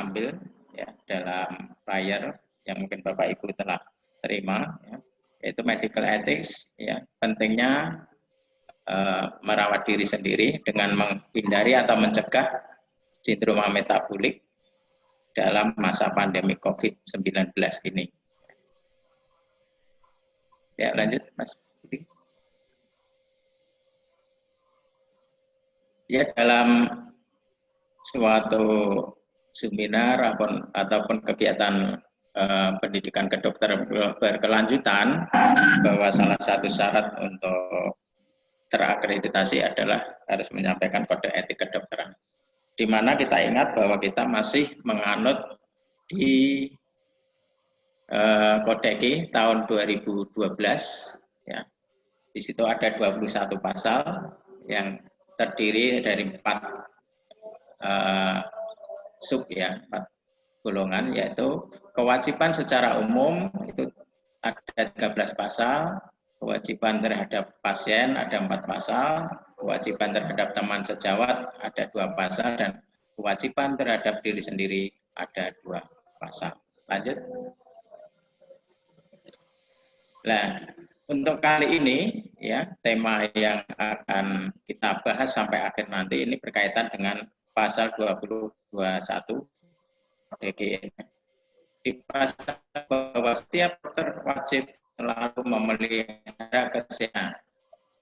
ambil ya dalam flyer yang mungkin Bapak Ibu telah terima, ya, yaitu medical ethics, ya, pentingnya merawat diri sendiri dengan menghindari atau mencegah sindroma metabolik dalam masa pandemi COVID-19 ini. Ya, lanjut Mas. Ya, dalam suatu seminar ataupun kegiatan pendidikan kedokteran berkelanjutan, bahwa salah satu syarat untuk terakreditasi adalah harus menyampaikan kode etik kedokteran. Di mana kita ingat bahwa kita masih menganut di Kodeki tahun 2012, ya. Di situ ada 21 pasal yang terdiri dari 4 sub, ya, 4 golongan, yaitu kewajiban secara umum itu ada 13 pasal, kewajiban terhadap pasien ada 4 pasal, kewajiban terhadap teman sejawat ada 2 pasal, dan kewajiban terhadap diri sendiri ada 2 pasal. Lanjut. Nah, untuk kali ini, ya, tema yang akan kita bahas sampai akhir nanti ini berkaitan dengan pasal 2021 DGN. Di pasal bahwa setiap dokter wajib selalu memelihara kesehatan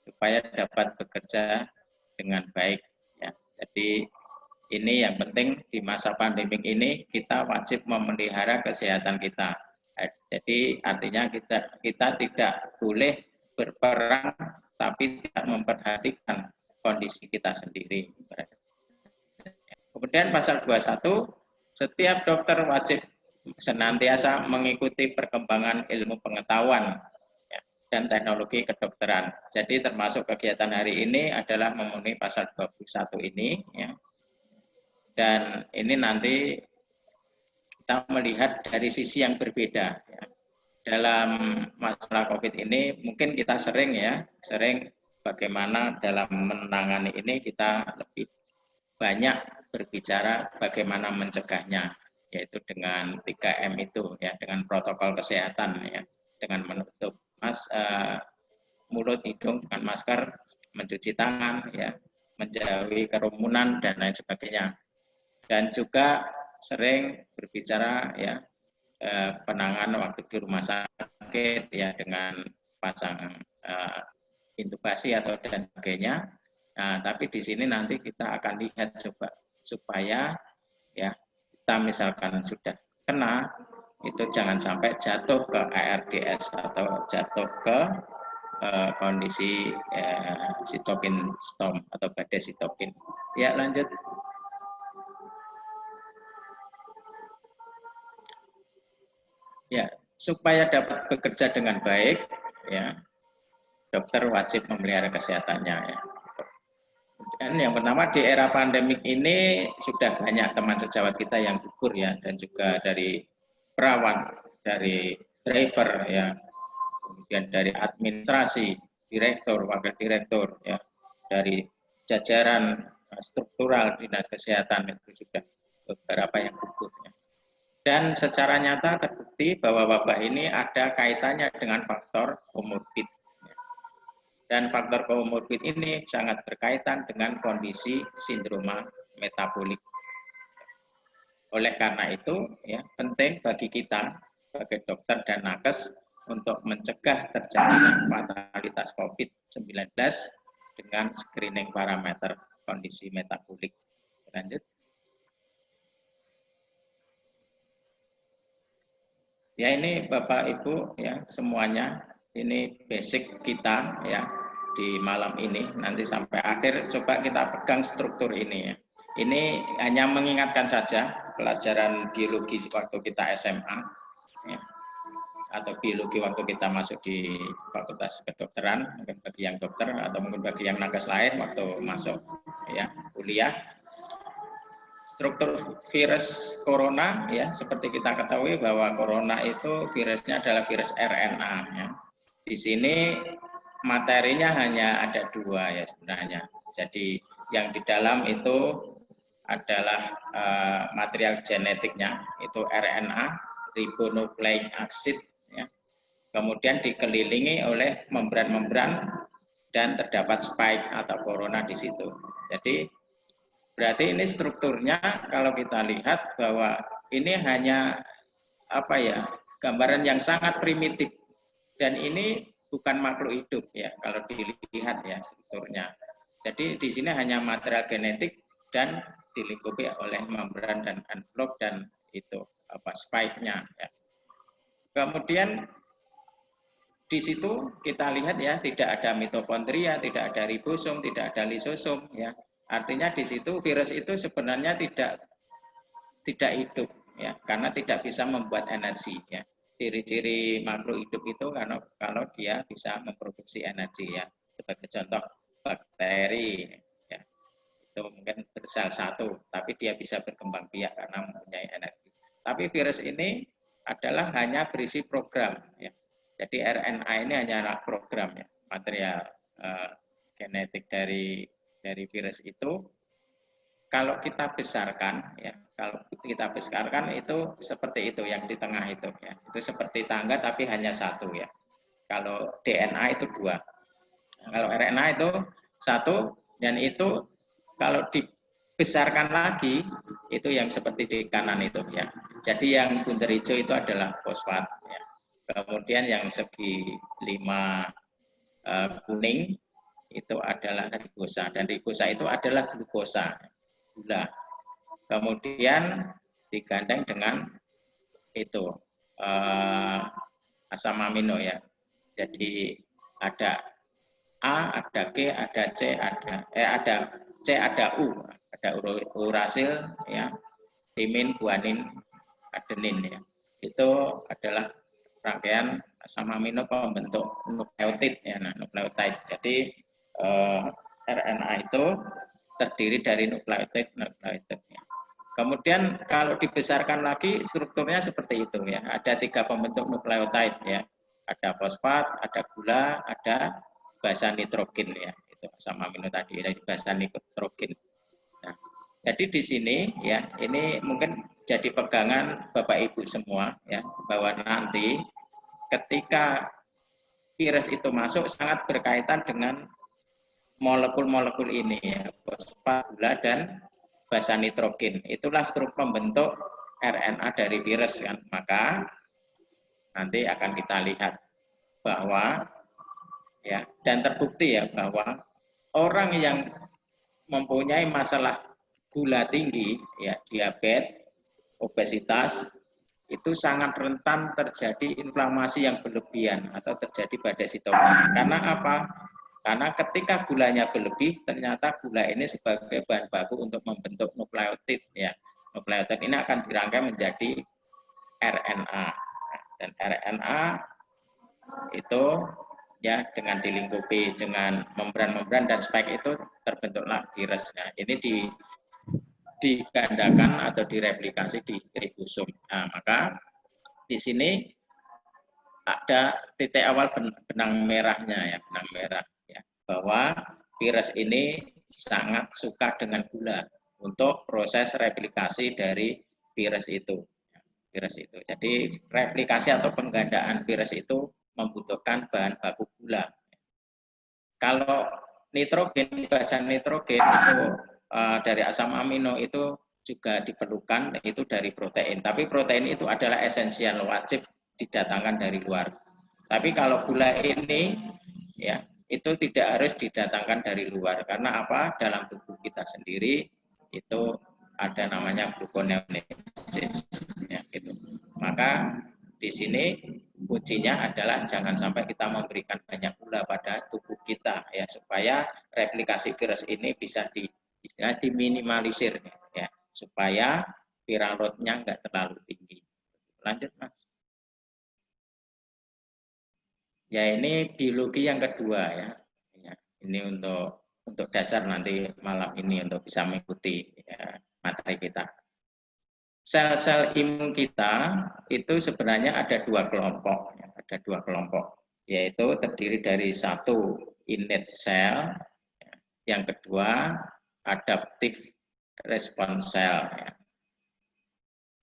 supaya dapat bekerja dengan baik, ya. Jadi ini yang penting di masa pandemi ini, kita wajib memelihara kesehatan kita. Jadi artinya kita tidak boleh berperang tapi tidak memperhatikan kondisi kita sendiri. Kemudian pasal 21, setiap dokter wajib senantiasa mengikuti perkembangan ilmu pengetahuan, ya, dan teknologi kedokteran. Jadi termasuk kegiatan hari ini adalah memenuhi pasal 21 ini, ya. Dan ini nanti kita melihat dari sisi yang berbeda, ya. Dalam masalah COVID ini mungkin kita sering bagaimana dalam menangani ini kita lebih banyak berbicara bagaimana mencegahnya, yaitu dengan 3M itu, ya, dengan protokol kesehatan, ya, dengan menutup mulut, hidung dengan masker, mencuci tangan, ya, menjauhi kerumunan dan lain sebagainya. Dan juga sering berbicara, ya, penanganan waktu di rumah sakit, ya, dengan pasang intubasi atau dan sebagainya. Nah, tapi di sini nanti kita akan lihat coba supaya, ya, kita misalkan sudah kena itu jangan sampai jatuh ke ARDS atau jatuh ke kondisi sitokin storm atau badai sitokin. Ya, lanjut. Ya, supaya dapat bekerja dengan baik, ya, dokter wajib memelihara kesehatannya, ya. Dan yang pertama, di era pandemik ini sudah banyak teman sejawat kita yang gugur, ya, dan juga dari perawat, dari driver, ya, kemudian dari administrasi, direktur, wakil direktur, ya, dari jajaran struktural dinas kesehatan itu sudah beberapa yang gugur, ya. Dan secara nyata terbukti bahwa wabah ini ada kaitannya dengan faktor komorbid. Dan faktor komorbid ini sangat berkaitan dengan kondisi sindroma metabolik. Oleh karena itu, ya, penting bagi kita sebagai dokter dan nakes untuk mencegah terjadinya fatalitas COVID-19 dengan screening parameter kondisi metabolik. Lanjut. Ya, ini Bapak Ibu, ya, semuanya ini basic kita, ya, di malam ini. Nanti sampai akhir coba kita pegang struktur ini, ya. Ini hanya mengingatkan saja pelajaran biologi waktu kita SMA, ya, atau biologi waktu kita masuk di Fakultas Kedokteran, mungkin bagi yang dokter atau mungkin bagi yang nakes lain waktu masuk, ya, kuliah. Struktur virus corona, ya, seperti kita ketahui bahwa corona itu virusnya adalah virus RNA, ya. Di sini materinya hanya ada 2, ya, sebenarnya. Jadi yang di dalam itu adalah material genetiknya, itu RNA, ribonucleic acid, ya. Kemudian dikelilingi oleh membran-membran dan terdapat spike atau corona di situ. Jadi berarti ini strukturnya kalau kita lihat bahwa ini hanya apa ya, gambaran yang sangat primitif dan ini bukan makhluk hidup ya kalau dilihat ya strukturnya. Jadi di sini hanya material genetik dan dilingkupi oleh membran dan envelope dan itu apa spike-nya ya. Kemudian di situ kita lihat ya tidak ada mitokondria, tidak ada ribosom, tidak ada lisosom ya. Artinya di situ virus itu sebenarnya tidak hidup ya karena tidak bisa membuat energi ya. Ciri-ciri makhluk hidup itu kalau dia bisa memproduksi energi ya. Sebagai contoh bakteri ya. Itu mungkin bersel satu tapi dia bisa berkembang biak karena mempunyai energi. Tapi virus ini adalah hanya berisi program ya. Jadi RNA ini hanya program ya, material genetik dari virus itu. Kalau kita besarkan ya, kalau kita besarkan itu seperti itu yang di tengah itu ya. Itu seperti tangga tapi hanya satu ya. Kalau DNA itu dua. Kalau RNA itu satu dan itu kalau dibesarkan lagi itu yang seperti di kanan itu ya. Jadi yang bunder hijau itu adalah fosfat ya. Kemudian yang segi 5 kuning itu adalah ribosa dan ribosa itu adalah glukosa, gula. Kemudian digandeng dengan itu asam amino ya. Jadi ada A, ada G, ada C, ada C, ada U, ada urasil ya, timin, guanin, adenin ya. Itu adalah rangkaian asam amino pembentuk nukleotid ya, nukleotid. Jadi RNA itu terdiri dari nukleotid ya. Kemudian kalau dibesarkan lagi strukturnya seperti itu ya. Ada 3 pembentuk nukleotid ya. Ada fosfat, ada gula, ada basa nitrogen ya. Itu asam amino tadi dari basa nitrogen. Nah, jadi di sini ya, ini mungkin jadi pegangan Bapak Ibu semua ya, bahwa nanti ketika virus itu masuk sangat berkaitan dengan molekul-molekul ini ya, fosfat, gula dan basa nitrogen. Itulah struktur pembentuk RNA dari virus kan. Maka nanti akan kita lihat bahwa ya dan terbukti ya bahwa orang yang mempunyai masalah gula tinggi ya, diabetes, obesitas itu sangat rentan terjadi inflamasi yang berlebihan atau terjadi badai sitokina. Karena apa? Karena ketika gulanya berlebih, ternyata gula ini sebagai bahan baku untuk membentuk nukleotid ya. Nukleotid ini akan dirangkai menjadi RNA. Dan RNA itu ya dengan dilingkupi dengan membran-membran dan spike itu terbentuklah virus. Nah, ini digandakan atau direplikasi di ribosom. Nah, maka di sini ada titik awal benang merahnya ya, benang merah ya, bahwa virus ini sangat suka dengan gula untuk proses replikasi dari virus itu. Virus itu. Jadi replikasi atau penggandaan virus itu membutuhkan bahan baku gula. Kalau nitrogen, bahan nitrogen itu dari asam amino itu juga diperlukan, itu dari protein. Tapi protein itu adalah esensial, wajib didatangkan dari luar. Tapi kalau gula ini ya itu tidak harus didatangkan dari luar. Karena apa? Dalam tubuh kita sendiri itu ada namanya gluconeogenesis ya, gitu. Maka di sini kuncinya adalah jangan sampai kita memberikan banyak gula pada tubuh kita ya, supaya replikasi virus ini bisa diminimalisir ya, supaya viral load-nya enggak terlalu tinggi. Lanjut Mas. Ya ini biologi yang kedua ya. Ini untuk dasar nanti malam ini untuk bisa mengikuti ya, materi kita. Sel-sel imun kita itu sebenarnya ada 2 kelompok, ya. Ada 2 kelompok, yaitu terdiri dari 1 innate cell, yang kedua adaptive respon sel. Ya.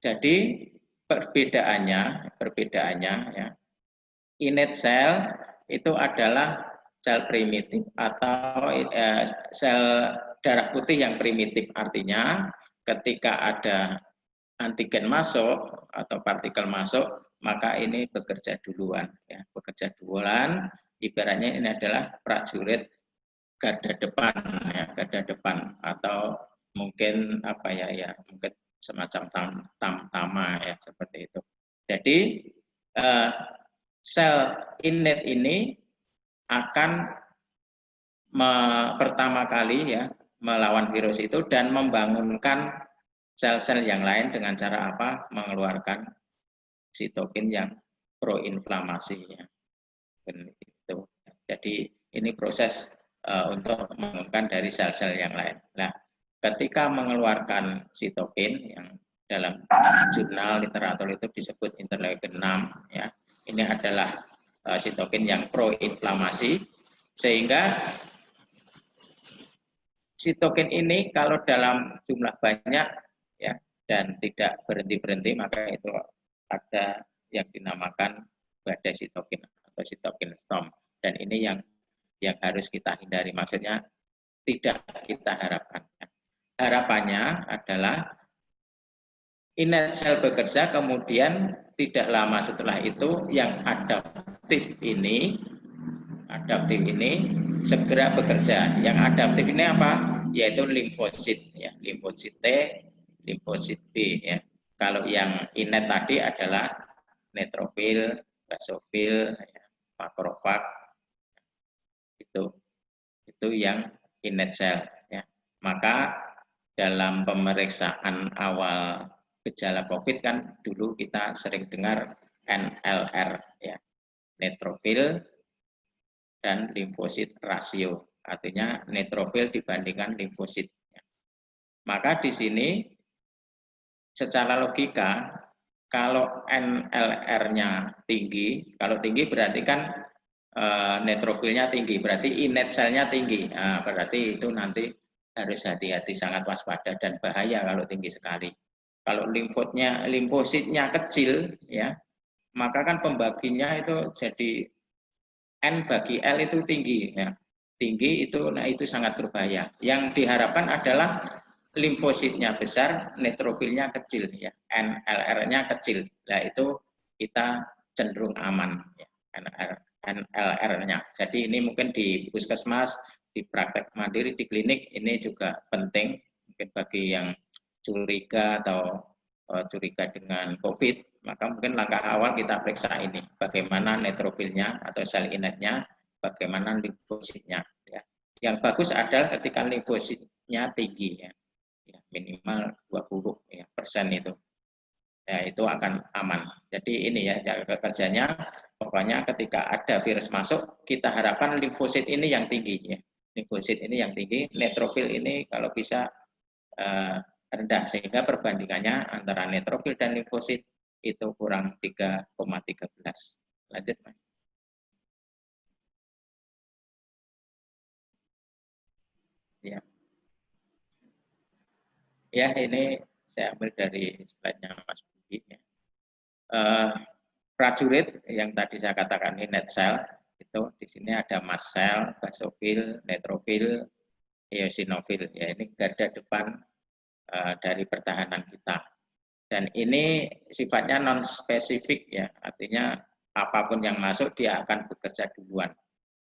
Jadi perbedaannya ya, innate cell itu adalah sel primitif atau sel darah putih yang primitif. Artinya ketika ada antigen masuk atau partikel masuk, maka ini bekerja duluan. Ya, bekerja duluan. Ibaratnya ini adalah prajurit garda depan, ya, garda depan atau mungkin apa ya, mungkin semacam tama ya seperti itu. Jadi sel innate ini akan pertama kali ya melawan virus itu dan membangunkan sel-sel yang lain dengan cara apa? Mengeluarkan sitokin yang proinflamasi ya. Itu. Jadi ini proses untuk membangunkan dari sel-sel yang lain. Nah, ketika mengeluarkan sitokin yang dalam jurnal literatur itu disebut interleukin 6 ya. Ini adalah sitokin yang proinflamasi, sehingga sitokin ini kalau dalam jumlah banyak ya dan tidak berhenti-berhenti, maka itu ada yang dinamakan badai sitokin atau sitokin storm, dan ini yang harus kita hindari, maksudnya tidak kita harapkan. Harapannya adalah innate cell bekerja, kemudian tidak lama setelah itu yang adaptif ini segera bekerja. Yang adaptif ini apa? Yaitu limfosit ya, limfosit T, limfosit B ya. Kalau yang innate tadi adalah neutrofil, basofil, ya, makrofag, itu yang innate cell ya. Maka dalam pemeriksaan awal gejala COVID kan dulu kita sering dengar NLR ya, neutrofil dan limfosit rasio, artinya neutrofil dibandingkan limfosit. Maka di sini secara logika kalau NLR-nya tinggi, kalau tinggi berarti kan neutrofilnya tinggi, berarti innate cell-nya tinggi. Nah, berarti itu nanti harus hati-hati, sangat waspada dan bahaya kalau tinggi sekali. Kalau limfositnya kecil ya, maka kan pembaginya itu jadi N bagi L itu tinggi ya. Tinggi itu, nah itu sangat berbahaya. Yang diharapkan adalah limfositnya besar, neutrofilnya kecil ya. NLR-nya kecil. Nah itu kita cenderung aman ya. NLR-nya. Jadi ini mungkin di puskesmas, di praktek mandiri, di klinik ini juga penting mungkin bagi yang curiga atau curiga dengan COVID, maka mungkin langkah awal kita periksa ini, bagaimana neutrofilnya atau sel innate-nya, bagaimana limfositnya. Ya. Yang bagus adalah ketika limfositnya tinggi, ya. Minimal 20% ya, itu. Ya, itu akan aman. Jadi ini ya cara kerjanya, pokoknya ketika ada virus masuk, kita harapkan limfosit ini yang tinggi. Ya. Limfosit ini yang tinggi, neutrofil ini kalau bisa rendah, sehingga perbandingannya antara neutrofil dan limfosit itu kurang 3,13. Lanjut, Mas. Ya. Ya, ini saya ambil dari slide-nya Mas Budi. Ya. Prajurit yang tadi saya katakan innate cell, itu di sini ada mast cell, basofil, neutrofil, eosinofil. Ya, ini garda depan dari pertahanan kita. Dan ini sifatnya non-spesifik ya, artinya apapun yang masuk dia akan bekerja duluan.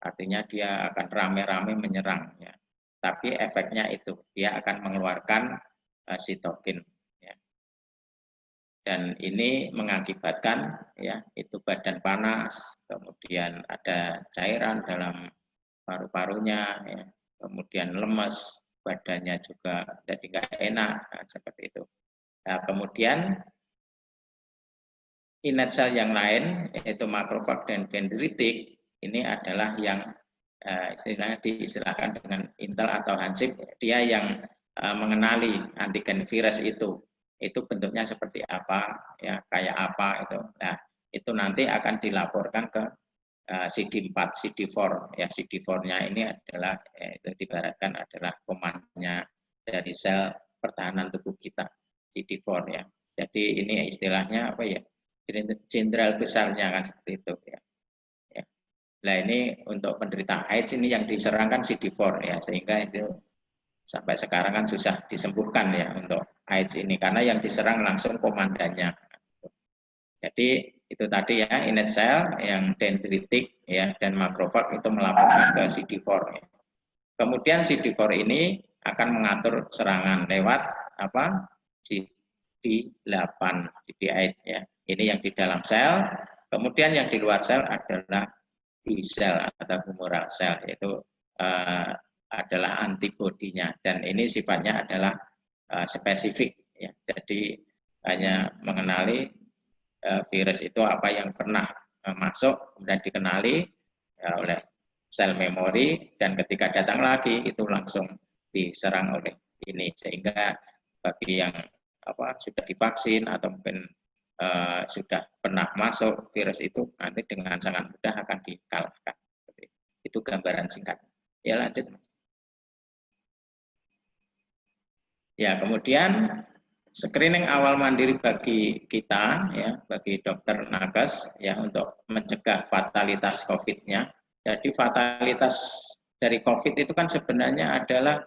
Artinya dia akan rame-rame menyerang ya. Tapi efeknya itu dia akan mengeluarkan sitokin ya. Dan ini mengakibatkan ya itu badan panas, kemudian ada cairan dalam paru-parunya ya, kemudian lemes, badannya juga jadi nggak enak, nah, seperti itu. Nah, kemudian innate cell yang lain yaitu makrofag dan dendritik ini adalah yang istilahnya diistilahkan dengan Intel atau Hansip, dia yang mengenali antigen virus itu bentuknya seperti apa ya, kayak apa itu. Nah, itu nanti akan dilaporkan ke CD4, CD4 ya, CD4-nya ini adalah itu diibaratkan adalah komandonya dari sel pertahanan tubuh kita, CD4 ya. Jadi ini istilahnya apa ya? Jenderal besarnya kan seperti itu ya. Ya. Nah ini untuk penderita AIDS ini yang diserang kan CD4 ya, sehingga itu sampai sekarang kan susah disembuhkan ya untuk AIDS ini karena yang diserang langsung komandannya. Jadi itu tadi ya, innate cell yang dendritik ya dan makrofag itu melaporkan ke CD4 ya. Kemudian CD4 ini akan mengatur serangan lewat apa? CD8, CD8 ya. Ini yang di dalam sel. Kemudian yang di luar sel adalah B cell atau humoral cell, yaitu adalah antibodinya dan ini sifatnya adalah spesifik ya. Jadi hanya mengenali virus itu apa yang pernah masuk kemudian dikenali oleh sel memori dan ketika datang lagi itu langsung diserang oleh ini, sehingga bagi yang sudah divaksin atau mungkin sudah pernah masuk virus itu nanti dengan sangat mudah akan dikalahkan. Itu gambaran singkat. Ya lanjut. Ya kemudian screening awal mandiri bagi kita ya, bagi dokter nakes ya untuk mencegah fatalitas COVID-nya. Jadi fatalitas dari COVID itu kan sebenarnya adalah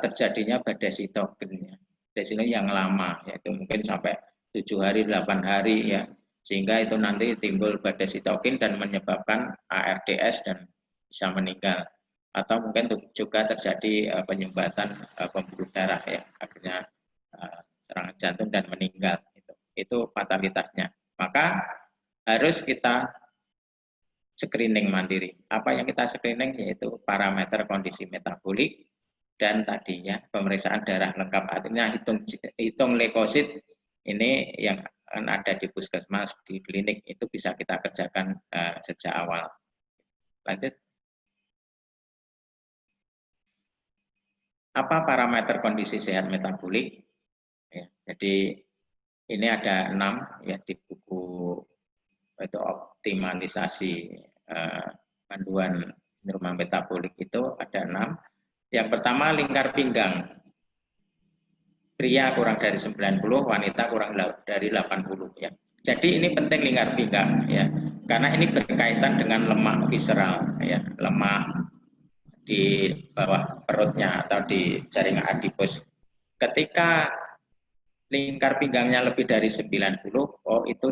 terjadinya badai sitokin ya. Badai sitokin yang lama, yaitu mungkin sampai 7 hari, 8 hari ya. Sehingga itu nanti timbul badai sitokin dan menyebabkan ARDS dan bisa meninggal. Atau mungkin juga terjadi penyumbatan pembuluh darah ya, akhirnya serangan jantung dan meninggal. Itu fatalitasnya. Maka harus kita screening mandiri. Apa yang kita screening yaitu parameter kondisi metabolik dan tadinya pemeriksaan darah lengkap, artinya hitung leukosit ini yang ada di puskesmas, di klinik itu bisa kita kerjakan sejak awal. Lanjut. Apa parameter kondisi sehat metabolik? Ya, jadi ini ada 6 ya di buku itu optimalisasi panduan norma metabolik itu ada 6. Yang pertama lingkar pinggang. Pria kurang dari 90, wanita kurang dari 80 ya. Jadi ini penting lingkar pinggang ya. Karena ini berkaitan dengan lemak visceral ya, lemak di bawah perutnya atau di jaringan adipus. Ketika lingkar pinggangnya lebih dari 90, itu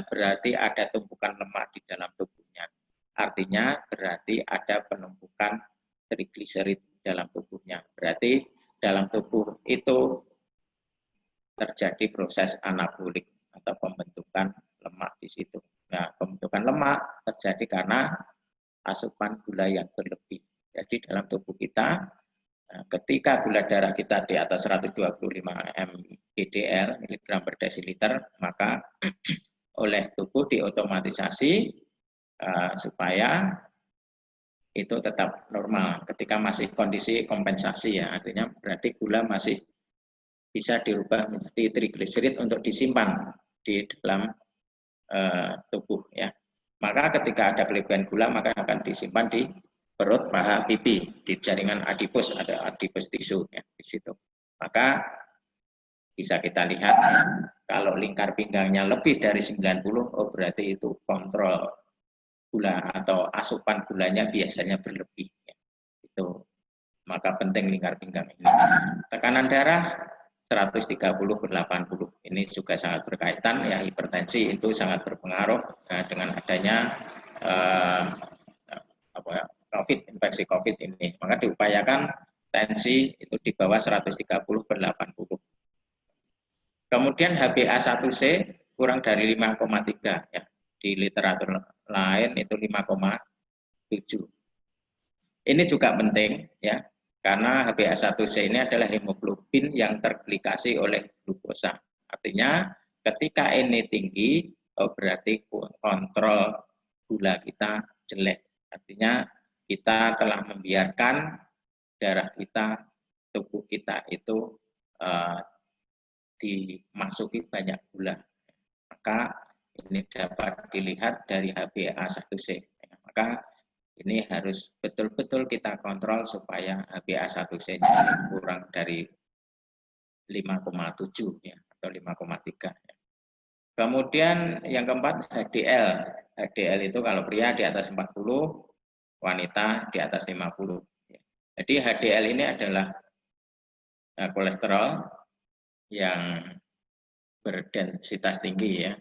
berarti ada tumpukan lemak di dalam tubuhnya. Artinya berarti ada penumpukan trigliserid dalam tubuhnya. Berarti dalam tubuh itu terjadi proses anabolik atau pembentukan lemak di situ. Nah, pembentukan lemak terjadi karena asupan gula yang berlebih. Jadi dalam tubuh kita ketika gula darah kita di atas 125 mg/dl miligram per desiliter, maka oleh tubuh diotomatisasi supaya itu tetap normal ketika masih kondisi kompensasi ya, artinya berarti gula masih bisa dirubah menjadi trigliserid untuk disimpan di dalam tubuh ya. Maka ketika ada kelebihan gula maka akan disimpan di perut, paha, pipi, di jaringan adipus, ada adipus tisu ya di situ. Maka bisa kita lihat ya, kalau lingkar pinggangnya lebih dari 90, berarti itu kontrol gula atau asupan gulanya biasanya berlebih ya. Itu maka penting lingkar pinggang ini. Tekanan darah 130/80 ini juga sangat berkaitan ya, hipertensi itu sangat berpengaruh dengan adanya COVID, infeksi COVID ini. Maka diupayakan tensi itu di bawah 130/80. Kemudian HbA1c kurang dari 5,3 ya. Di literatur lain itu 5,7. Ini juga penting ya, karena HbA1c ini adalah hemoglobin yang terglikasi oleh glukosa. Artinya ketika ini tinggi, berarti kontrol gula kita jelek. Artinya kita telah membiarkan darah kita, tubuh kita itu dimasuki banyak gula. Maka ini dapat dilihat dari HbA1c. Maka Ini harus betul-betul kita kontrol supaya HbA1c-nya ini kurang dari 5,7 ya, atau 5,3. Kemudian yang keempat HDL. HDL itu kalau pria di atas 40, wanita di atas 50. Jadi HDL ini adalah kolesterol yang berdensitas tinggi ya.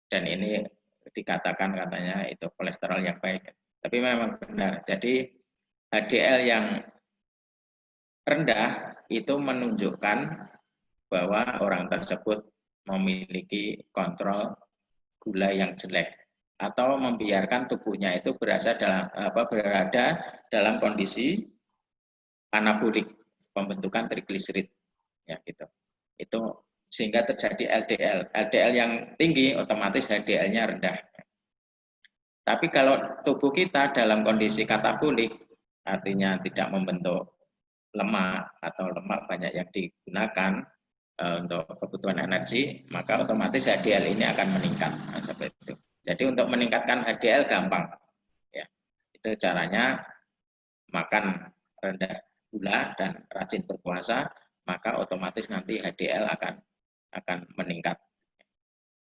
Dan ini dikatakan katanya itu kolesterol yang baik. Tapi memang benar. Jadi HDL yang rendah itu menunjukkan bahwa orang tersebut memiliki kontrol gula yang jelek atau membiarkan tubuhnya itu berada dalam kondisi anabolik, pembentukan trigliserid ya gitu. Itu sehingga terjadi LDL. LDL yang tinggi otomatis HDL-nya rendah. Tapi kalau tubuh kita dalam kondisi katabolik, artinya tidak membentuk lemak atau lemak banyak yang digunakan untuk kebutuhan energi, maka otomatis HDL ini akan meningkat. Nah, seperti itu. Jadi untuk meningkatkan HDL gampang. Ya, itu caranya makan rendah gula dan rajin berpuasa, maka otomatis nanti HDL akan meningkat.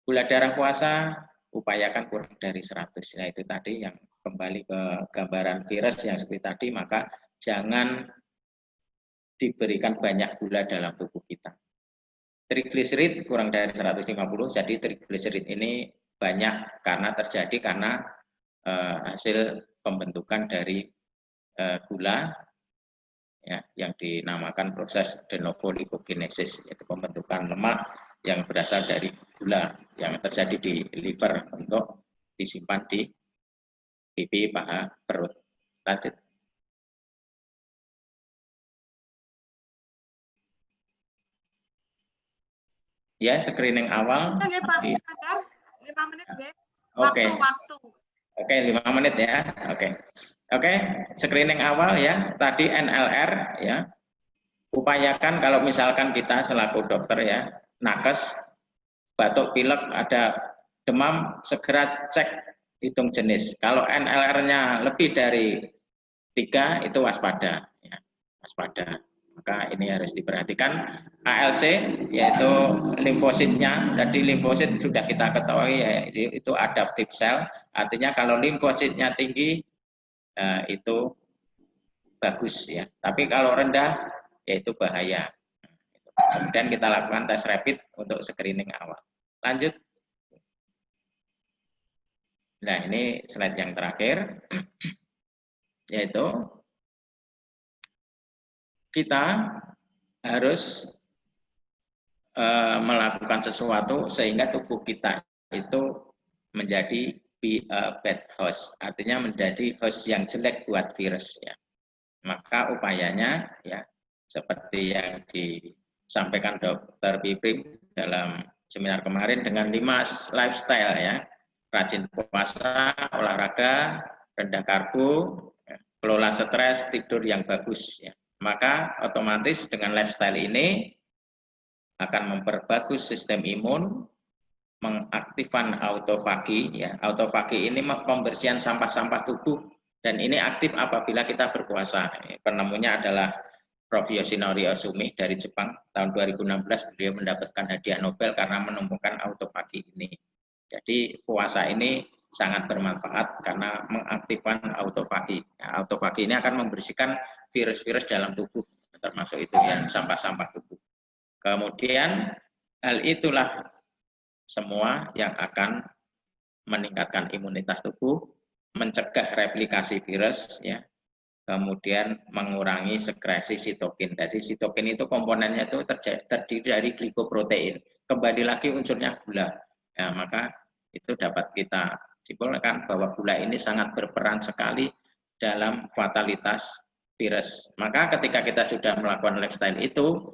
Gula darah puasa upayakan kurang dari 100. Nah, itu tadi yang kembali ke gambaran virus yang seperti tadi, maka jangan diberikan banyak gula dalam tubuh kita. Trigliserid kurang dari 150, jadi trigliserid ini banyak karena hasil pembentukan dari gula ya, yang dinamakan proses de novo lipogenesis, yaitu pembentukan lemak yang berasal dari gula yang terjadi di liver untuk disimpan di pipi, paha, perut. Lanjut. Ya, screening awal. Oke, Pak Iskandar, 5 menit deh. Oke. Waktu. Oke, 5 menit ya. Oke, screening awal ya. Tadi NLR ya. Upayakan kalau misalkan kita selaku dokter ya, nakes, batuk pilek, ada demam, segera cek hitung jenis. Kalau NLR-nya lebih dari 3 itu waspada ya. Waspada. Maka ini harus diperhatikan. ALC yaitu limfositnya. Jadi limfosit sudah kita ketahui ya, itu adaptive cell. Artinya kalau limfositnya tinggi itu bagus ya. Tapi kalau rendah yaitu bahaya. Kemudian kita lakukan tes rapid untuk screening awal. Lanjut. Nah, ini slide yang terakhir, yaitu kita harus melakukan sesuatu sehingga tubuh kita itu menjadi bad host, artinya menjadi host yang jelek buat virus ya. Maka upayanya ya seperti yang disampaikan Dr. Piprim dalam seminar kemarin dengan 5 lifestyle ya. Rajin puasa, olahraga, rendah karbo, kelola stres, tidur yang bagus ya. Maka otomatis dengan lifestyle ini akan memperbagus sistem imun, mengaktifkan autofagi ya. Autofagi ini pembersihan sampah-sampah tubuh dan ini aktif apabila kita berpuasa. Penemunya adalah Prof. Yoshinori Osumi dari Jepang. Tahun 2016 beliau mendapatkan hadiah Nobel karena menemukan autofagi ini. Jadi puasa ini sangat bermanfaat karena mengaktifkan autofagi. Nah, autofagi ini akan membersihkan virus-virus dalam tubuh, termasuk itu yang sampah-sampah tubuh. Kemudian hal itulah semua yang akan meningkatkan imunitas tubuh, mencegah replikasi virus, ya, kemudian mengurangi sekresi sitokin. Jadi sitokin itu komponennya itu terdiri dari glikoprotein. Kembali lagi unsurnya gula. Ya, maka itu dapat kita simpulkan bahwa gula ini sangat berperan sekali dalam fatalitas virus. Maka ketika kita sudah melakukan lifestyle itu,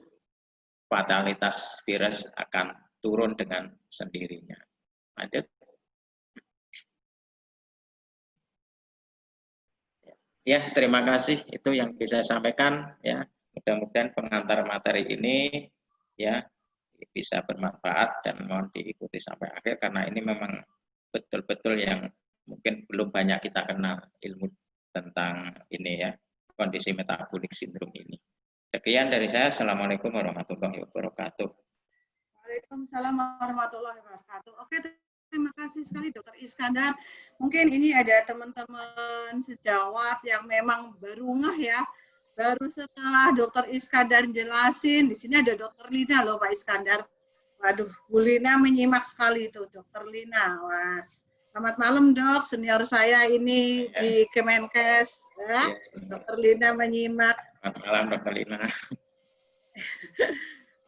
fatalitas virus akan turun dengan sendirinya. Lanjut. Ya, terima kasih. Itu yang bisa saya sampaikan. Ya, mudah-mudahan pengantar materi ini ya bisa bermanfaat dan mohon diikuti sampai akhir karena ini memang betul-betul yang mungkin belum banyak kita kenal ilmu tentang ini ya, kondisi metabolic syndrome ini. Sekian dari saya. Assalamualaikum warahmatullahi wabarakatuh. Waalaikumsalam warahmatullahi wabarakatuh. Oke, terima kasih sekali Dokter Iskandar. Mungkin ini ada teman-teman sejawat yang memang baru ngeh ya. Baru setelah Dokter Iskandar jelasin, di sini ada Dokter Lina loh Pak Iskandar. Waduh, Bu Lina menyimak sekali itu Dokter Lina. Was. Selamat malam Dok, senior saya ini di Kemenkes. Ya. Dokter Lina menyimak. Selamat malam Dokter Lina.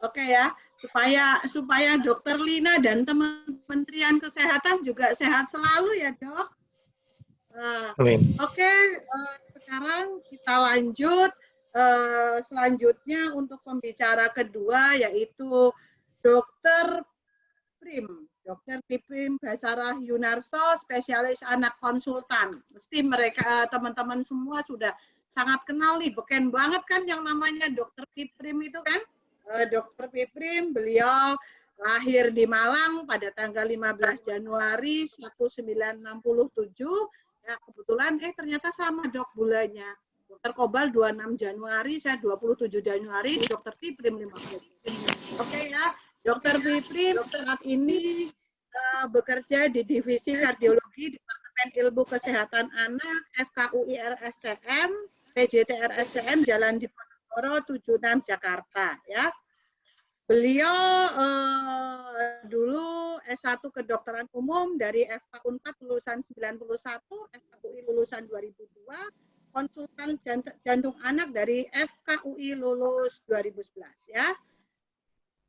Oke ya, supaya Dokter Lina dan teman Kementerian Kesehatan juga sehat selalu ya Dok. Oke, sekarang kita lanjut. Selanjutnya untuk pembicara kedua yaitu Dokter Prim. Dokter Piprim Basarah Yunarso, spesialis anak konsultan. Mesti mereka teman-teman semua sudah sangat kenal nih, beken banget kan yang namanya Dokter Piprim itu kan. Dokter Piprim, beliau lahir di Malang pada tanggal 15 Januari 1967. Ya, kebetulan ternyata sama Dok bulannya. Dokter Kobal 26 Januari, saya 27 Januari, Dokter Piprim 50. Oke ya, Dokter Piprim saat ini bekerja di Divisi Kardiologi Departemen Ilmu Kesehatan Anak FKUI RSCM, PJT RSCM, Jalan Diponegoro 76 Jakarta ya. Beliau dulu S1 Kedokteran Umum dari FK Unpad lulusan 91, FKUI lulusan 2002, konsultan jantung anak dari FKUI lulus 2011 ya.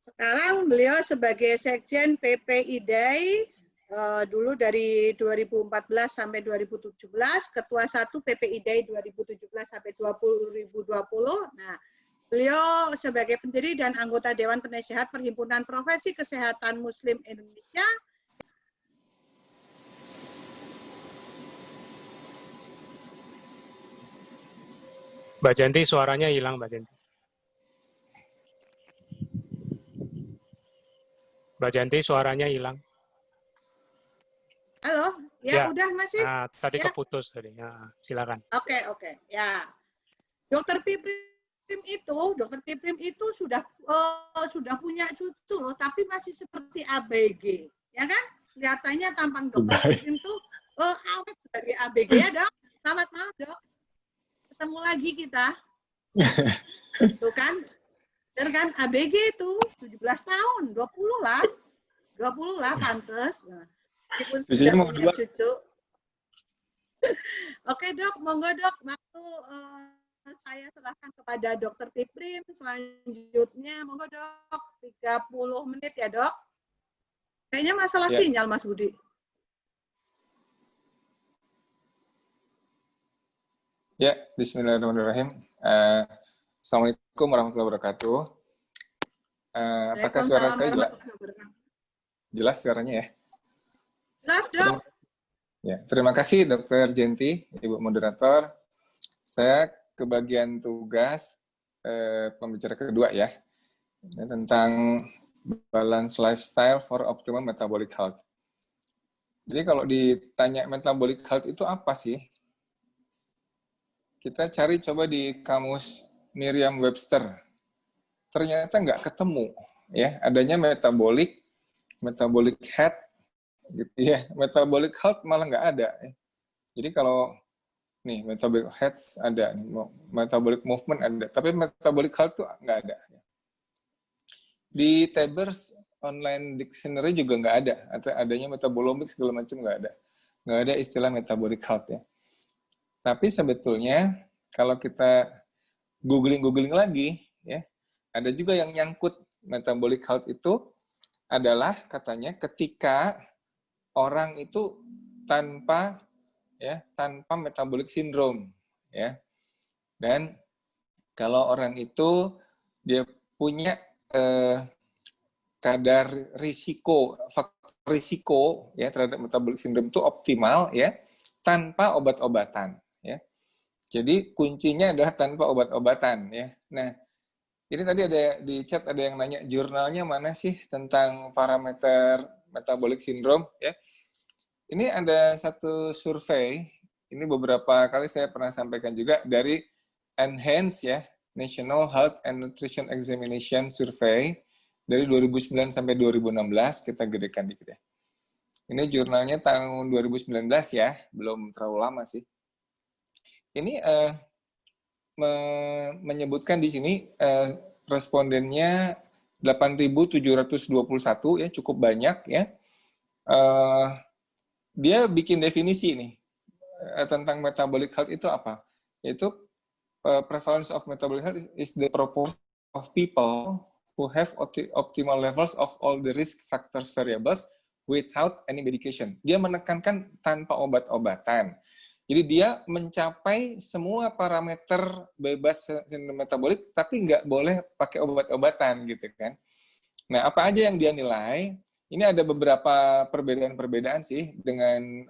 Sekarang beliau sebagai Sekjen PPIDAI dulu dari 2014 sampai 2017, Ketua 1 PPIDAI 2017 sampai 2020. Nah, beliau sebagai pendiri dan anggota Dewan Penasehat Perhimpunan Profesi Kesehatan Muslim Indonesia. Mbak Janti, suaranya hilang, Mbak Janti. Mbak Janti, suaranya hilang. Halo, ya udah masih? Tadi ya. Keputus tadi. Ya, silakan. Oke. Ya. Dokter Piprim itu sudah punya cucu loh, tapi masih seperti ABG, ya kan? Kelihatannya tampang Dokter Piprim tuh awet sebagai ABG ya, Dok. Selamat malam, Dok. Ketemu lagi kita. Itu kan. Dan kan ABG itu 17 tahun, 20 lah pantes. Meskipun sudah punya cucu. Oke, Dok, monggo Dok, waktu saya serahkan kepada Dokter Piprim. Selanjutnya, monggo Dok, 30 menit ya Dok. Kayaknya masalah sinyal Mas Budi. Ya, bismillahirrahmanirrahim. Assalamualaikum warahmatullahi wabarakatuh. Apakah suara saya jelas? Jelas suaranya ya? Jelas, Dok. Terima kasih Dr. Jenti, Ibu Moderator. Saya kebagian tugas pembicara kedua ya, tentang balance lifestyle for optimum metabolic health. Jadi kalau ditanya metabolic health itu apa sih? Kita cari coba di kamus Merriam-Webster. Ternyata nggak ketemu ya, adanya metabolic health gitu ya, metabolic health malah nggak ada. Jadi kalau nih metabolic health ada, metabolic movement ada, tapi metabolic health tuh nggak ada. Di Tabers online dictionary juga nggak ada, atau adanya metabolomics segala macam nggak ada istilah metabolic health ya. Tapi sebetulnya kalau kita googling lagi ya, ada juga yang nyangkut metabolic health itu adalah katanya ketika orang itu tanpa metabolic syndrome ya. Dan kalau orang itu dia punya kadar faktor risiko ya terhadap metabolic syndrome itu optimal ya, tanpa obat-obatan ya. Jadi kuncinya adalah tanpa obat-obatan ya. Nah, ini tadi ada di chat ada yang nanya jurnalnya mana sih tentang parameter metabolic syndrome ya. Ini ada satu survei Ini beberapa kali saya pernah sampaikan juga dari Enhance ya, National Health and Nutrition Examination Survey dari 2009 sampai 2016, kita gedekan dikit ya. Ini jurnalnya tahun 2019 ya, belum terlalu lama sih. Ini menyebutkan di sini respondennya 8.721 ya, cukup banyak ya. Dia bikin definisi nih tentang metabolic health itu apa? Yaitu prevalence of metabolic health is the proportion of people who have optimal levels of all the risk factors variables without any medication. Dia menekankan tanpa obat-obatan. Jadi dia mencapai semua parameter bebas sindrom metabolik, tapi nggak boleh pakai obat-obatan gitu kan. Nah, apa aja yang dia nilai? Ini ada beberapa perbedaan-perbedaan sih dengan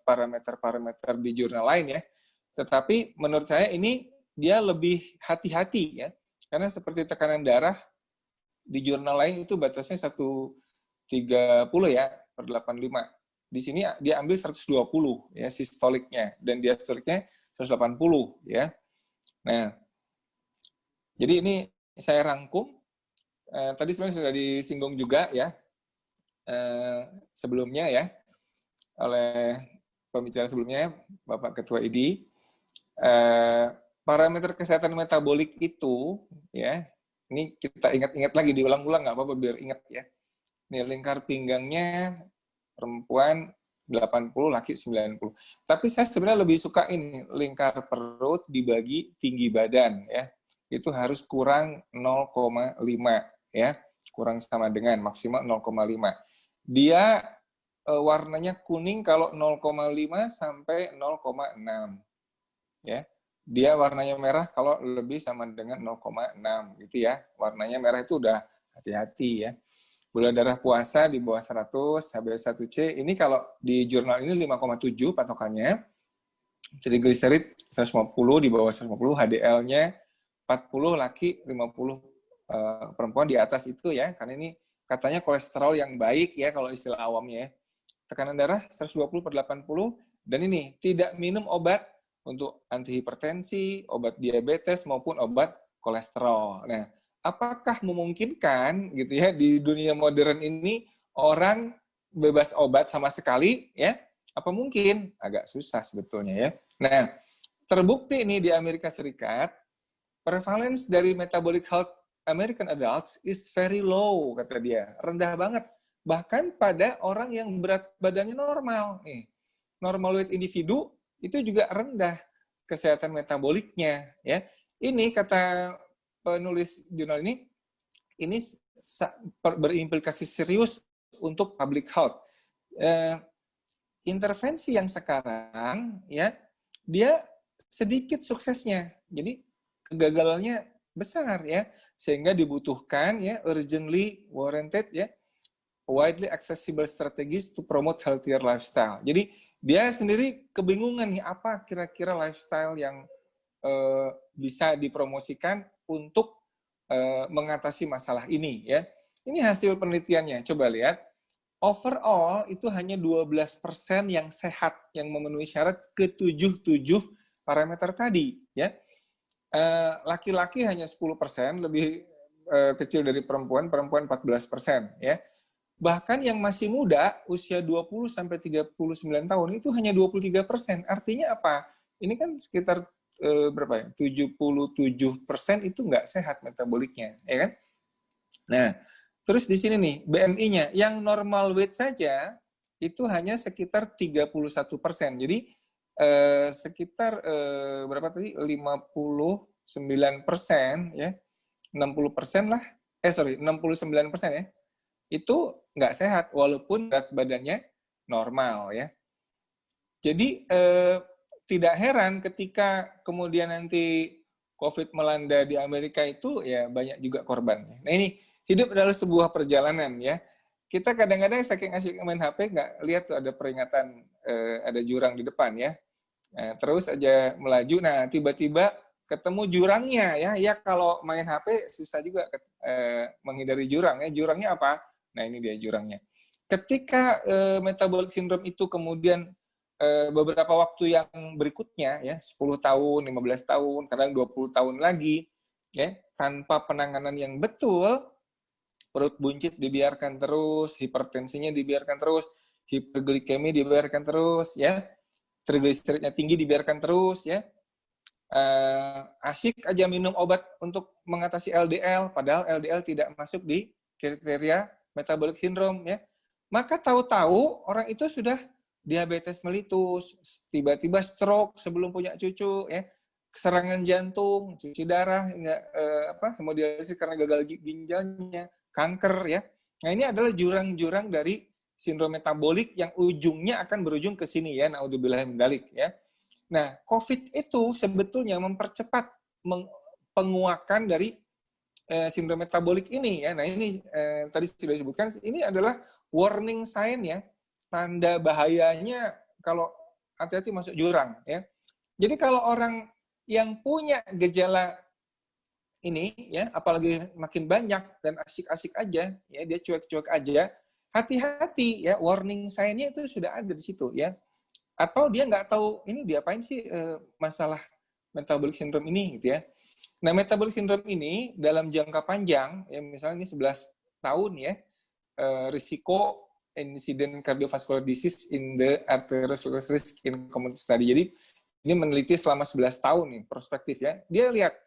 parameter-parameter di jurnal lain ya. Tetapi menurut saya ini dia lebih hati-hati ya. Karena seperti tekanan darah di jurnal lain itu batasnya 130 ya per 85. Di sini dia ambil 120 ya sistoliknya dan diastoliknya 180 ya. Nah, jadi ini saya rangkum. Tadi sebenarnya sudah disinggung juga ya sebelumnya ya oleh pembicara sebelumnya Bapak Ketua ID. Parameter kesehatan metabolik itu ya, ini kita ingat-ingat lagi, diulang-ulang nggak apa-apa biar ingat ya. Ini lingkar pinggangnya perempuan 80, laki 90. Tapi saya sebenarnya lebih suka ini, lingkar perut dibagi tinggi badan ya. Itu harus kurang 0,5 ya. Kurang sama dengan maksimal 0,5. Dia warnanya kuning kalau 0,5 sampai 0,6. Ya. Dia warnanya merah kalau lebih sama dengan 0,6 gitu ya. Warnanya merah itu udah hati-hati ya. Gula darah puasa di bawah 100, HbA1c, ini kalau di jurnal ini 5,7 patokannya. Trigliserid 150 di bawah 150, HDL-nya 40 laki, 50 perempuan di atas itu ya. Karena ini katanya kolesterol yang baik ya kalau istilah awamnya ya. Tekanan darah 120/80 dan ini tidak minum obat untuk antihipertensi, obat diabetes maupun obat kolesterol. Nah, apakah memungkinkan gitu ya di dunia modern ini orang bebas obat sama sekali ya? Apa mungkin? Agak susah sebetulnya ya. Nah, terbukti ini di Amerika Serikat prevalence dari metabolic health American adults is very low kata dia, rendah banget. Bahkan pada orang yang berat badannya normal nih. Normal weight individu itu juga rendah kesehatan metaboliknya ya. Ini kata penulis jurnal ini berimplikasi serius untuk public health. Intervensi yang sekarang ya dia sedikit suksesnya. Jadi kegagalannya besar ya, sehingga dibutuhkan ya urgently warranted ya widely accessible strategies to promote healthier lifestyle. Jadi dia sendiri kebingungan nih apa kira-kira lifestyle yang bisa dipromosikan untuk mengatasi masalah ini ya. Ini hasil penelitiannya. Coba lihat. Overall itu hanya 12% yang sehat yang memenuhi syarat ke-7 parameter tadi ya. Laki-laki hanya 10%, lebih kecil dari perempuan 14% ya. Bahkan yang masih muda, usia 20 sampai 39 tahun itu hanya 23%. Artinya apa? Ini kan sekitar berapa ya? 77% itu nggak sehat metaboliknya, ya kan? Nah, terus di sini nih, BMI-nya yang normal weight saja itu hanya sekitar 31%. Jadi sekitar berapa tadi? 59% ya. 60% lah. 69% ya. Itu nggak sehat walaupun berat badannya normal ya. Jadi tidak heran ketika kemudian nanti COVID melanda di Amerika itu ya banyak juga korbannya. Nah ini hidup adalah sebuah perjalanan ya. Kita kadang-kadang saking asyik main HP nggak lihat tuh ada peringatan ada jurang di depan ya. Nah, terus aja melaju. Nah tiba-tiba ketemu jurangnya ya. Ya kalau main HP susah juga menghindari jurang ya. Jurangnya apa? Nah ini dia jurangnya. Ketika metabolic syndrome itu kemudian beberapa waktu yang berikutnya ya 10 tahun, 15 tahun, kadang 20 tahun lagi ya tanpa penanganan yang betul, perut buncit dibiarkan terus, hipertensinya dibiarkan terus, hiperglikemi dibiarkan terus ya, trigliseridnya tinggi dibiarkan terus ya. Asyik aja minum obat untuk mengatasi LDL, padahal LDL tidak masuk di kriteria metabolic syndrome ya. Maka tahu-tahu orang itu sudah diabetes mellitus, tiba-tiba stroke sebelum punya cucu ya, serangan jantung, cuci darah, hemodialisis karena gagal ginjalnya, kanker ya. Nah, ini adalah jurang-jurang dari sindrom metabolik yang ujungnya akan berujung ke sini ya, naudzubillah min dzalik ya. Nah, COVID itu sebetulnya mempercepat penguakan dari sindrom metabolik ini ya. Nah, ini tadi sudah disebutkan, ini adalah warning sign ya, tanda bahayanya kalau hati-hati masuk jurang ya. Jadi kalau orang yang punya gejala ini ya, apalagi makin banyak dan asik-asik aja ya, dia cuek-cuek aja, hati-hati ya, warning sign-nya itu sudah ada di situ ya. Atau dia nggak tahu ini diapain sih masalah metabolic syndrome ini gitu ya. Nah, metabolic syndrome ini dalam jangka panjang ya, misalnya ini 11 tahun ya, risiko insiden cardiovascular disease in the atherosclerosis risk in community study. Jadi ini meneliti selama 11 tahun nih perspektif ya. Dia lihat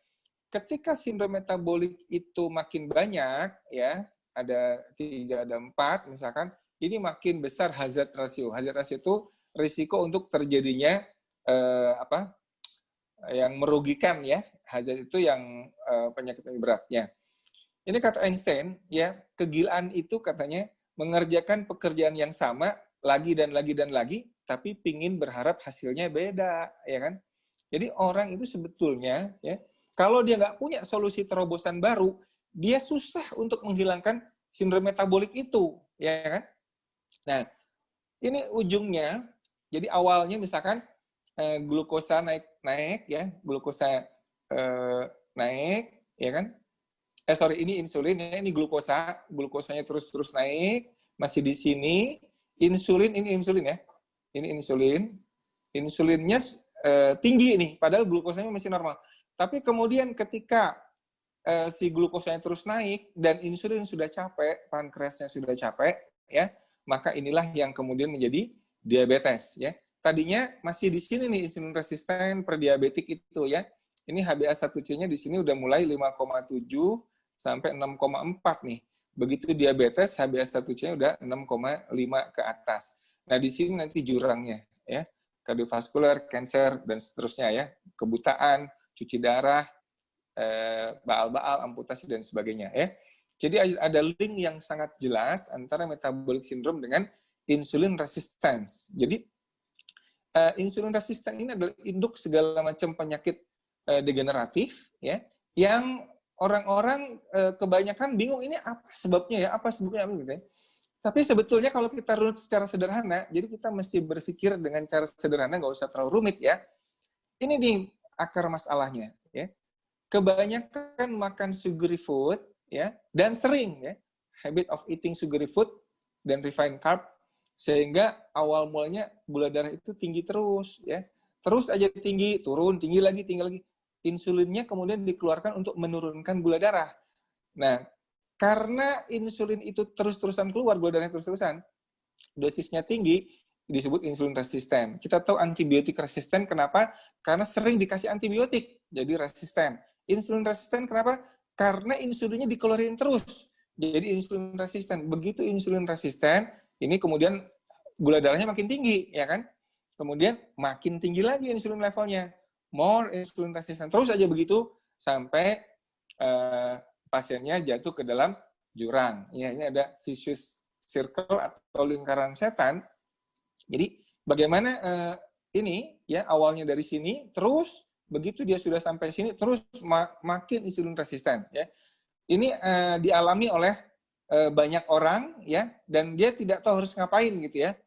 ketika sindrom metabolik itu makin banyak ya, ada 3, ada 4 misalkan, ini makin besar hazard ratio. Hazard ratio itu risiko untuk terjadinya yang merugikan ya. Hazard itu yang penyakit yang beratnya. Ini kata Einstein ya, kegilaan itu katanya mengerjakan pekerjaan yang sama lagi dan lagi dan lagi, tapi pingin berharap hasilnya beda, ya kan? Jadi orang itu sebetulnya ya, kalau dia nggak punya solusi terobosan baru, dia susah untuk menghilangkan sindrom metabolik itu, ya kan? Nah, ini ujungnya, jadi awalnya misalkan glukosa naik ya, glukosa naik, ya kan? Ini insulin ya, ini glukosanya terus naik, masih di sini, insulin ya, ini insulinnya tinggi nih, padahal glukosanya masih normal. Tapi kemudian ketika si glukosanya terus naik dan insulin sudah capek, pankreasnya sudah capek, ya, maka inilah yang kemudian menjadi diabetes, ya. Tadinya masih di sini nih insulin resisten prediabetik itu ya. Ini HbA1c-nya di sini udah mulai 5,7 sampai 6,4 nih. Begitu diabetes, HbA1c-nya udah 6,5 ke atas. Nah, di sini nanti jurangnya ya. Kardiovaskular, kanker dan seterusnya ya. Kebutaan, cuci darah, baal-baal, amputasi dan sebagainya ya. Jadi ada link yang sangat jelas antara metabolic syndrome dengan insulin resistance. Jadi insulin resisten ini adalah induk segala macam penyakit degeneratif ya, yang orang-orang kebanyakan bingung ini apa sebabnya gitu ya. Tapi sebetulnya kalau kita runut secara sederhana, jadi kita mesti berpikir dengan cara sederhana, nggak usah terlalu rumit ya. Ini nih akar masalahnya ya. Kebanyakan makan sugary food ya, dan sering ya, habit of eating sugary food dan refined carb, sehingga awal mulanya gula darah itu tinggi terus ya. Terus aja tinggi, turun, tinggi lagi. Insulinnya kemudian dikeluarkan untuk menurunkan gula darah. Nah, karena insulin itu terus-terusan keluar, gula darahnya terus-terusan, dosisnya tinggi, disebut insulin resisten. Kita tahu antibiotik resisten kenapa? Karena sering dikasih antibiotik, jadi resisten. Insulin resisten kenapa? Karena insulinnya dikeluarin terus, jadi insulin resisten. Begitu insulin resisten, ini kemudian gula darahnya makin tinggi, ya kan? Kemudian makin tinggi lagi insulin levelnya, more insulin resisten. Terus aja begitu sampai pasiennya jatuh ke dalam jurang. Ya, ini ada vicious circle atau lingkaran setan. Jadi bagaimana ini ya awalnya dari sini, terus begitu dia sudah sampai sini, terus makin insulin resisten. Ya, ini dialami oleh banyak orang ya, dan dia tidak tahu harus ngapain gitu ya.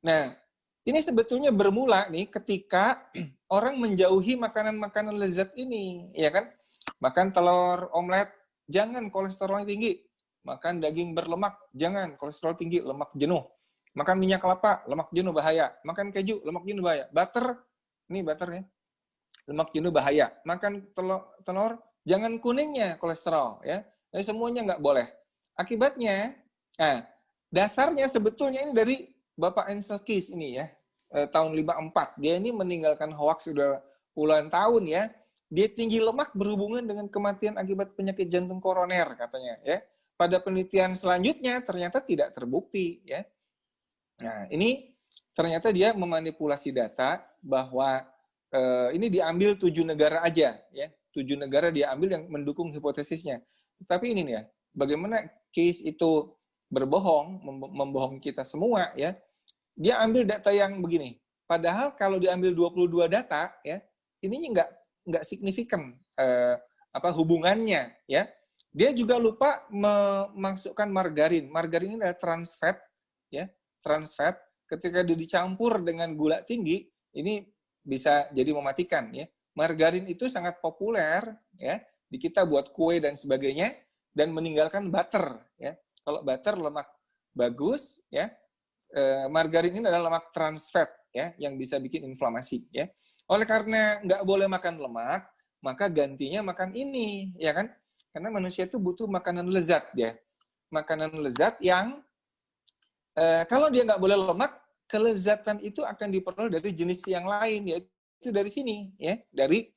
Nah, ini sebetulnya bermula nih ketika orang menjauhi makanan-makanan lezat ini, ya kan? Makan telur omelet, jangan kolesterolnya tinggi. Makan daging berlemak, jangan kolesterol tinggi, lemak jenuh. Makan minyak kelapa, lemak jenuh bahaya. Makan keju, lemak jenuh bahaya. Butter, ini butternya, lemak jenuh bahaya. Makan telur, jangan kuningnya kolesterol, ya. Jadi semuanya nggak boleh. Akibatnya, nah, dasarnya sebetulnya ini dari Bapak Ansel Keys ini ya, tahun 54. Dia ini meninggalkan hoax sudah puluhan tahun ya. Dia tinggi lemak berhubungan dengan kematian akibat penyakit jantung koroner katanya ya. Pada penelitian selanjutnya ternyata tidak terbukti ya. Nah, ini ternyata dia memanipulasi data bahwa ini diambil 7 negara aja ya. 7 negara dia ambil yang mendukung hipotesisnya. Tapi ini nih ya, bagaimana case itu berbohong, membohongi kita semua ya. Dia ambil data yang begini. Padahal kalau diambil 22 data ya, ini nggak signifikan hubungannya ya. Dia juga lupa memasukkan margarin. Margarin ini adalah trans fat ya. Trans fat ketika dicampur dengan gula tinggi ini bisa jadi mematikan ya. Margarin itu sangat populer ya di kita buat kue dan sebagainya dan meninggalkan butter ya. Kalau butter lemak bagus ya. Margarin ini adalah lemak trans fat ya yang bisa bikin inflamasi ya. Oleh karena nggak boleh makan lemak, maka gantinya makan ini ya kan? Karena manusia itu butuh makanan lezat ya. Makanan lezat yang kalau dia nggak boleh lemak, kelezatan itu akan diperoleh dari jenis yang lain, yaitu dari sini, ya, dari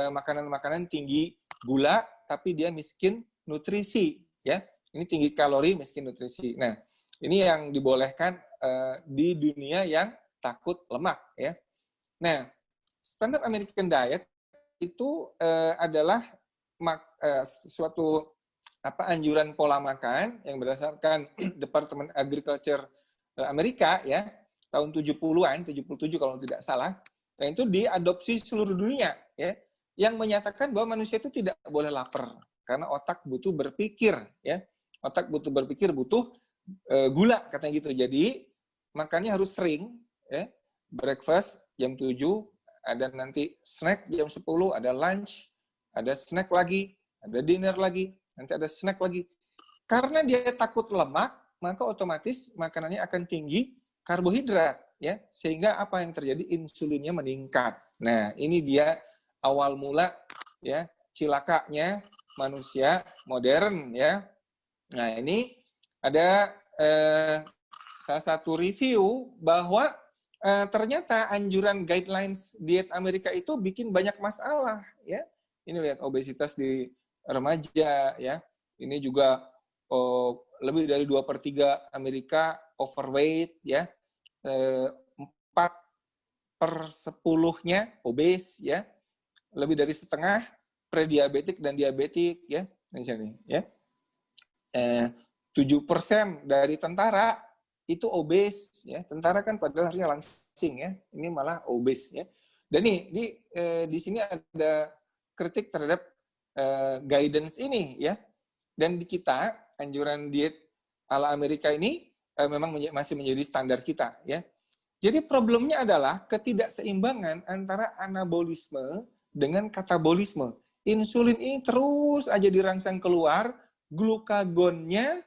makanan-makanan tinggi gula, tapi dia miskin nutrisi, ya. Ini tinggi kalori, miskin nutrisi. Nah, ini yang dibolehkan di dunia yang takut lemak, ya. Nah, standar American Diet itu adalah suatu anjuran pola makan yang berdasarkan Departemen Agriculture Amerika ya tahun 70-an, 77 kalau tidak salah. Dan itu diadopsi seluruh dunia ya yang menyatakan bahwa manusia itu tidak boleh lapar karena otak butuh berpikir ya. Otak butuh berpikir, butuh gula katanya gitu. Jadi makannya harus sering ya. Breakfast jam 7, ada nanti snack jam 10, ada lunch, ada snack lagi, ada dinner lagi, nanti ada snack lagi. Karena dia takut lemak, maka otomatis makanannya akan tinggi karbohidrat, ya. Sehingga apa yang terjadi? Insulinnya meningkat. Nah, ini dia awal mula, ya, cilakanya manusia modern, ya. Nah, ini ada salah satu review bahwa ternyata anjuran guidelines diet Amerika itu bikin banyak masalah, ya. Ini lihat obesitas di remaja ya. Ini juga lebih dari 2/3 Amerika overweight ya. 4/10-nya obes ya. Lebih dari setengah prediabetik dan diabetik ya. Di sini ya. 7% dari tentara itu obes ya. Tentara kan padahal harusnya langsing ya. Ini malah obes ya. Dan nih di sini ada kritik terhadap guidance ini ya. Dan di kita anjuran diet ala Amerika ini memang masih menjadi standar kita ya. Jadi problemnya adalah ketidakseimbangan antara anabolisme dengan katabolisme. Insulin ini terus aja dirangsang keluar, glukagonnya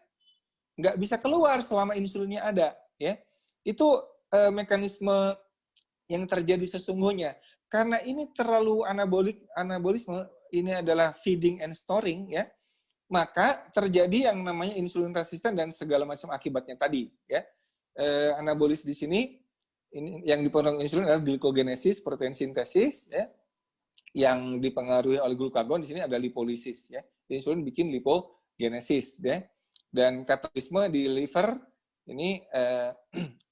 nggak bisa keluar selama insulinnya ada ya. Itu mekanisme yang terjadi sesungguhnya. Karena ini terlalu anabolisme, ini adalah feeding and storing ya, maka terjadi yang namanya insulin resisten dan segala macam akibatnya tadi ya. Anabolis di sini ini yang dipengaruhi insulin adalah glikogenesis, protein sintesis ya, yang dipengaruhi oleh glukagon. Di sini ada lipolisis ya. Insulin bikin lipogenesis ya. Dan katabolisme di liver ini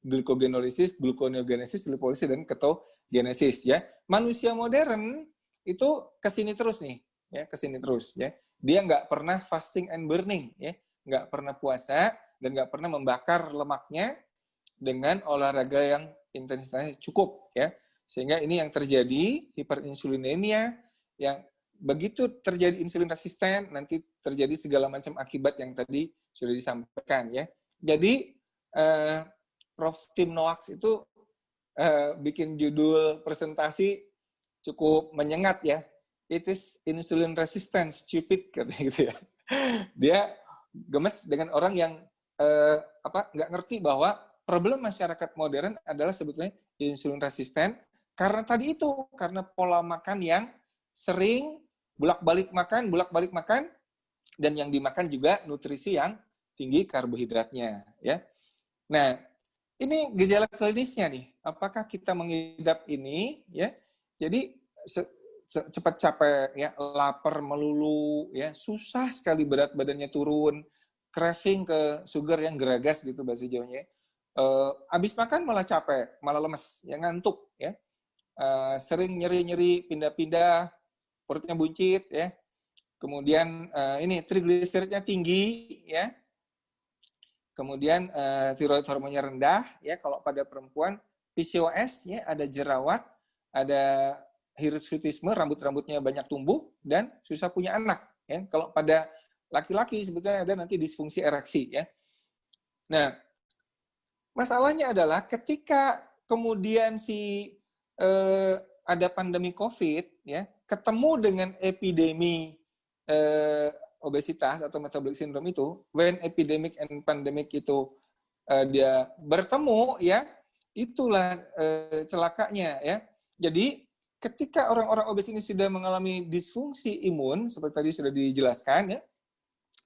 glucogenolisis, gluconeogenesis, lipolisis dan ketogenesis ya. Manusia modern itu kesini terus nih, ya kesini terus ya. Dia nggak pernah fasting and burning, ya, nggak pernah puasa dan nggak pernah membakar lemaknya dengan olahraga yang intensitasnya cukup, ya. Sehingga ini yang terjadi hiperinsulinemia, yang begitu terjadi insulin resisten, nanti terjadi segala macam akibat yang tadi sudah disampaikan, ya. Jadi Prof. Tim Noax itu bikin judul presentasi cukup menyengat ya. It is insulin resistant, stupid katanya gitu ya. Dia gemes dengan orang yang nggak ngerti bahwa problem masyarakat modern adalah sebetulnya insulin resisten karena tadi itu, karena pola makan yang sering bolak-balik makan, dan yang dimakan juga nutrisi yang tinggi karbohidratnya, ya. Nah, ini gejala klinisnya nih. Apakah kita mengidap ini, ya? Jadi cepat capek, ya, lapar melulu, ya, susah sekali berat badannya turun, craving ke sugar yang geragas gitu bahasa Jawanya. Habis makan malah capek, malah lemes, ya, ngantuk, ya. Sering nyeri-nyeri, pindah-pindah, perutnya buncit, ya. Kemudian ini trigliseridnya tinggi, ya. Kemudian tiroid hormonnya rendah, ya. Kalau pada perempuan PCOS, ya, ada jerawat, ada hirsutisme, rambut-rambutnya banyak tumbuh dan susah punya anak, ya. Kalau pada laki-laki sebetulnya ada nanti disfungsi ereksi, ya. Nah, masalahnya adalah ketika kemudian ada pandemi COVID, ya, ketemu dengan epidemi obesitas atau metabolic syndrome itu, when epidemic and pandemic itu dia bertemu, ya, itulah celakanya, ya. Jadi ketika orang-orang obes ini sudah mengalami disfungsi imun seperti tadi sudah dijelaskan, ya,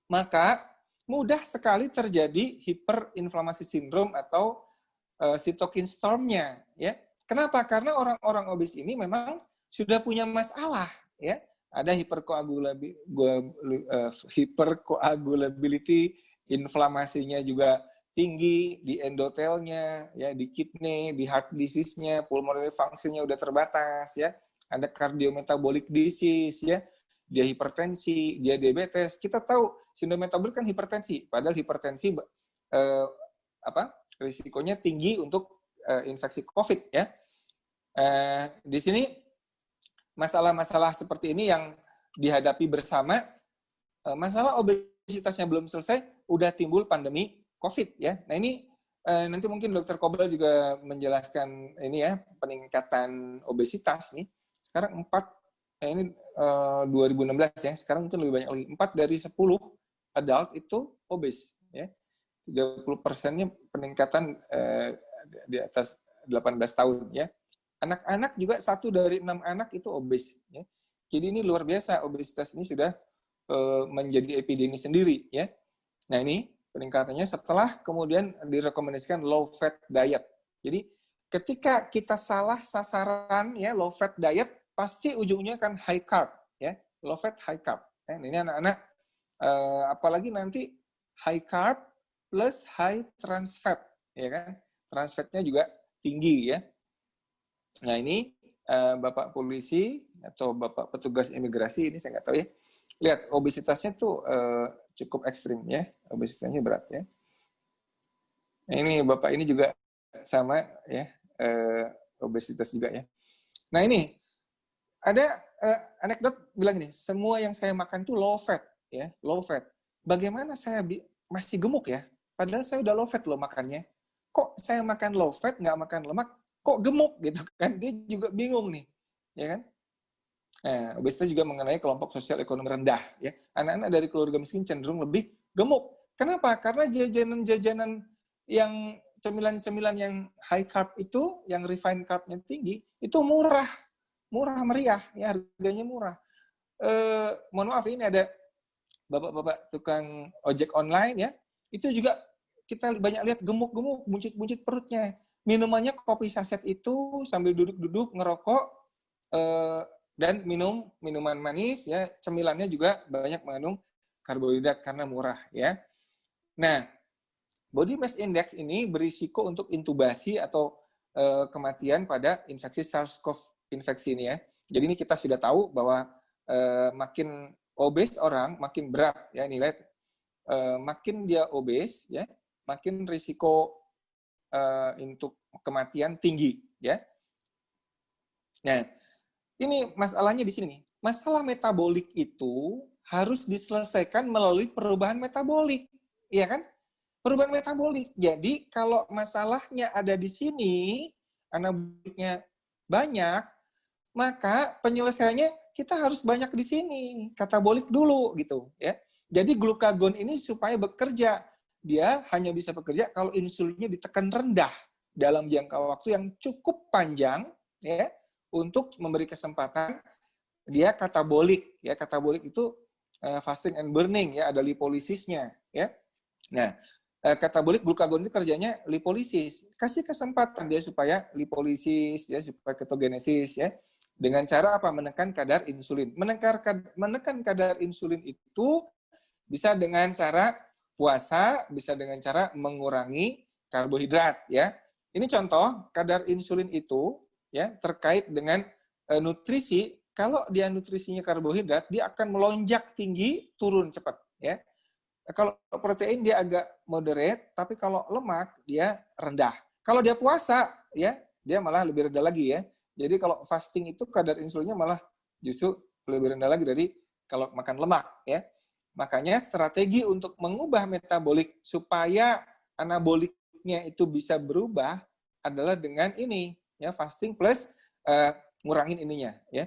maka mudah sekali terjadi hiperinflamasi sindrom atau cytokine storm-nya, ya. Kenapa? Karena orang-orang obes ini memang sudah punya masalah, ya. Ada hypercoagulability, inflamasinya juga tinggi di endotelnya, ya, di kidney, di heart disease-nya, pulmonary function-nya udah terbatas, ya. Ada cardiometabolic disease, ya. Dia hipertensi, dia diabetes. Kita tahu sindrom metabolik kan hipertensi, padahal hipertensi risikonya tinggi untuk infeksi COVID, ya. Di sini masalah-masalah seperti ini yang dihadapi bersama. Masalah obesitasnya belum selesai, udah timbul pandemi COVID, ya. Nah, ini nanti mungkin Dr. Kobal juga menjelaskan ini, ya, peningkatan obesitas nih. Sekarang 2016, ya. Sekarang mungkin lebih banyak lagi. 4 dari 10 adult itu obes, ya. 30%-nya peningkatan di atas 18 tahun, ya. Anak-anak juga 1 dari 6 anak itu obes, ya. Jadi ini luar biasa, obesitas ini sudah menjadi epidemi sendiri, ya. Nah, ini peningkatannya setelah kemudian direkomendasikan low fat diet. Jadi ketika kita salah sasaran, ya, low fat diet pasti ujungnya kan high carb, ya. Low fat high carb. Ini anak-anak apalagi nanti high carb plus high trans fat, ya kan? Trans fatnya juga tinggi, ya. Nah, ini Bapak polisi atau Bapak petugas imigrasi, ini saya nggak tahu, ya. Lihat, obesitasnya tuh cukup ekstrim, ya. Obesitasnya berat, ya. Nah, ini Bapak ini juga sama, ya, obesitas juga, ya. Nah, ini ada anekdot bilang ini, semua yang saya makan tuh low fat, ya, low fat. Bagaimana saya masih gemuk, ya? Padahal saya udah low fat loh makannya. Kok saya makan low fat, nggak makan lemak, kok gemuk gitu kan? Dia juga bingung nih, ya kan? Nah, obesitas juga mengenai kelompok sosial ekonomi rendah, ya. Anak-anak dari keluarga miskin cenderung lebih gemuk. Kenapa? Karena jajanan-jajanan yang cemilan-cemilan yang high carb itu, yang refined carb-nya tinggi, itu murah meriah, ya, harganya murah. Mohon maaf, ini ada bapak-bapak tukang ojek online, ya. Itu juga kita banyak lihat gemuk-gemuk, buncit-buncit perutnya. Minumannya kopi saset itu sambil duduk-duduk ngerokok dan minum minuman manis, ya. Cemilannya juga banyak mengandung karbohidrat karena murah, ya. Nah, body mass index ini berisiko untuk intubasi atau kematian pada infeksi SARS-CoV infeksi ini, ya. Jadi ini kita sudah tahu bahwa makin obes orang makin berat, ya. Nilai makin dia obes, ya, makin risiko untuk kematian tinggi, ya. Nah, ini masalahnya di sini nih. Masalah metabolik itu harus diselesaikan melalui perubahan metabolik, iya kan? Perubahan metabolik. Jadi kalau masalahnya ada di sini, anaboliknya banyak, maka penyelesaiannya kita harus banyak di sini, katabolik dulu gitu, ya. Jadi glukagon ini supaya bekerja dia hanya bisa bekerja kalau insulinnya ditekan rendah dalam jangka waktu yang cukup panjang, ya, untuk memberi kesempatan dia katabolik. Ya, katabolik itu fasting and burning, ya, ada lipolisisnya, ya. Nah, katabolik glukagon itu kerjanya lipolisis. Kasih kesempatan dia supaya lipolisis, ya, supaya ketogenesis, ya. Dengan cara apa? Menekan kadar insulin. Menekan kadar insulin itu bisa dengan cara puasa, bisa dengan cara mengurangi karbohidrat, ya. Ini contoh kadar insulin itu, ya, terkait dengan nutrisi. Kalau dia nutrisinya karbohidrat, dia akan melonjak tinggi, turun cepat, ya. Kalau protein dia agak moderate, tapi kalau lemak dia rendah. Kalau dia puasa, ya, dia malah lebih rendah lagi, ya. Jadi kalau fasting itu kadar insulinnya malah justru lebih rendah lagi dari kalau makan lemak, ya. Makanya strategi untuk mengubah metabolik supaya anaboliknya itu bisa berubah adalah dengan ini, ya, fasting plus ngurangin ininya, ya.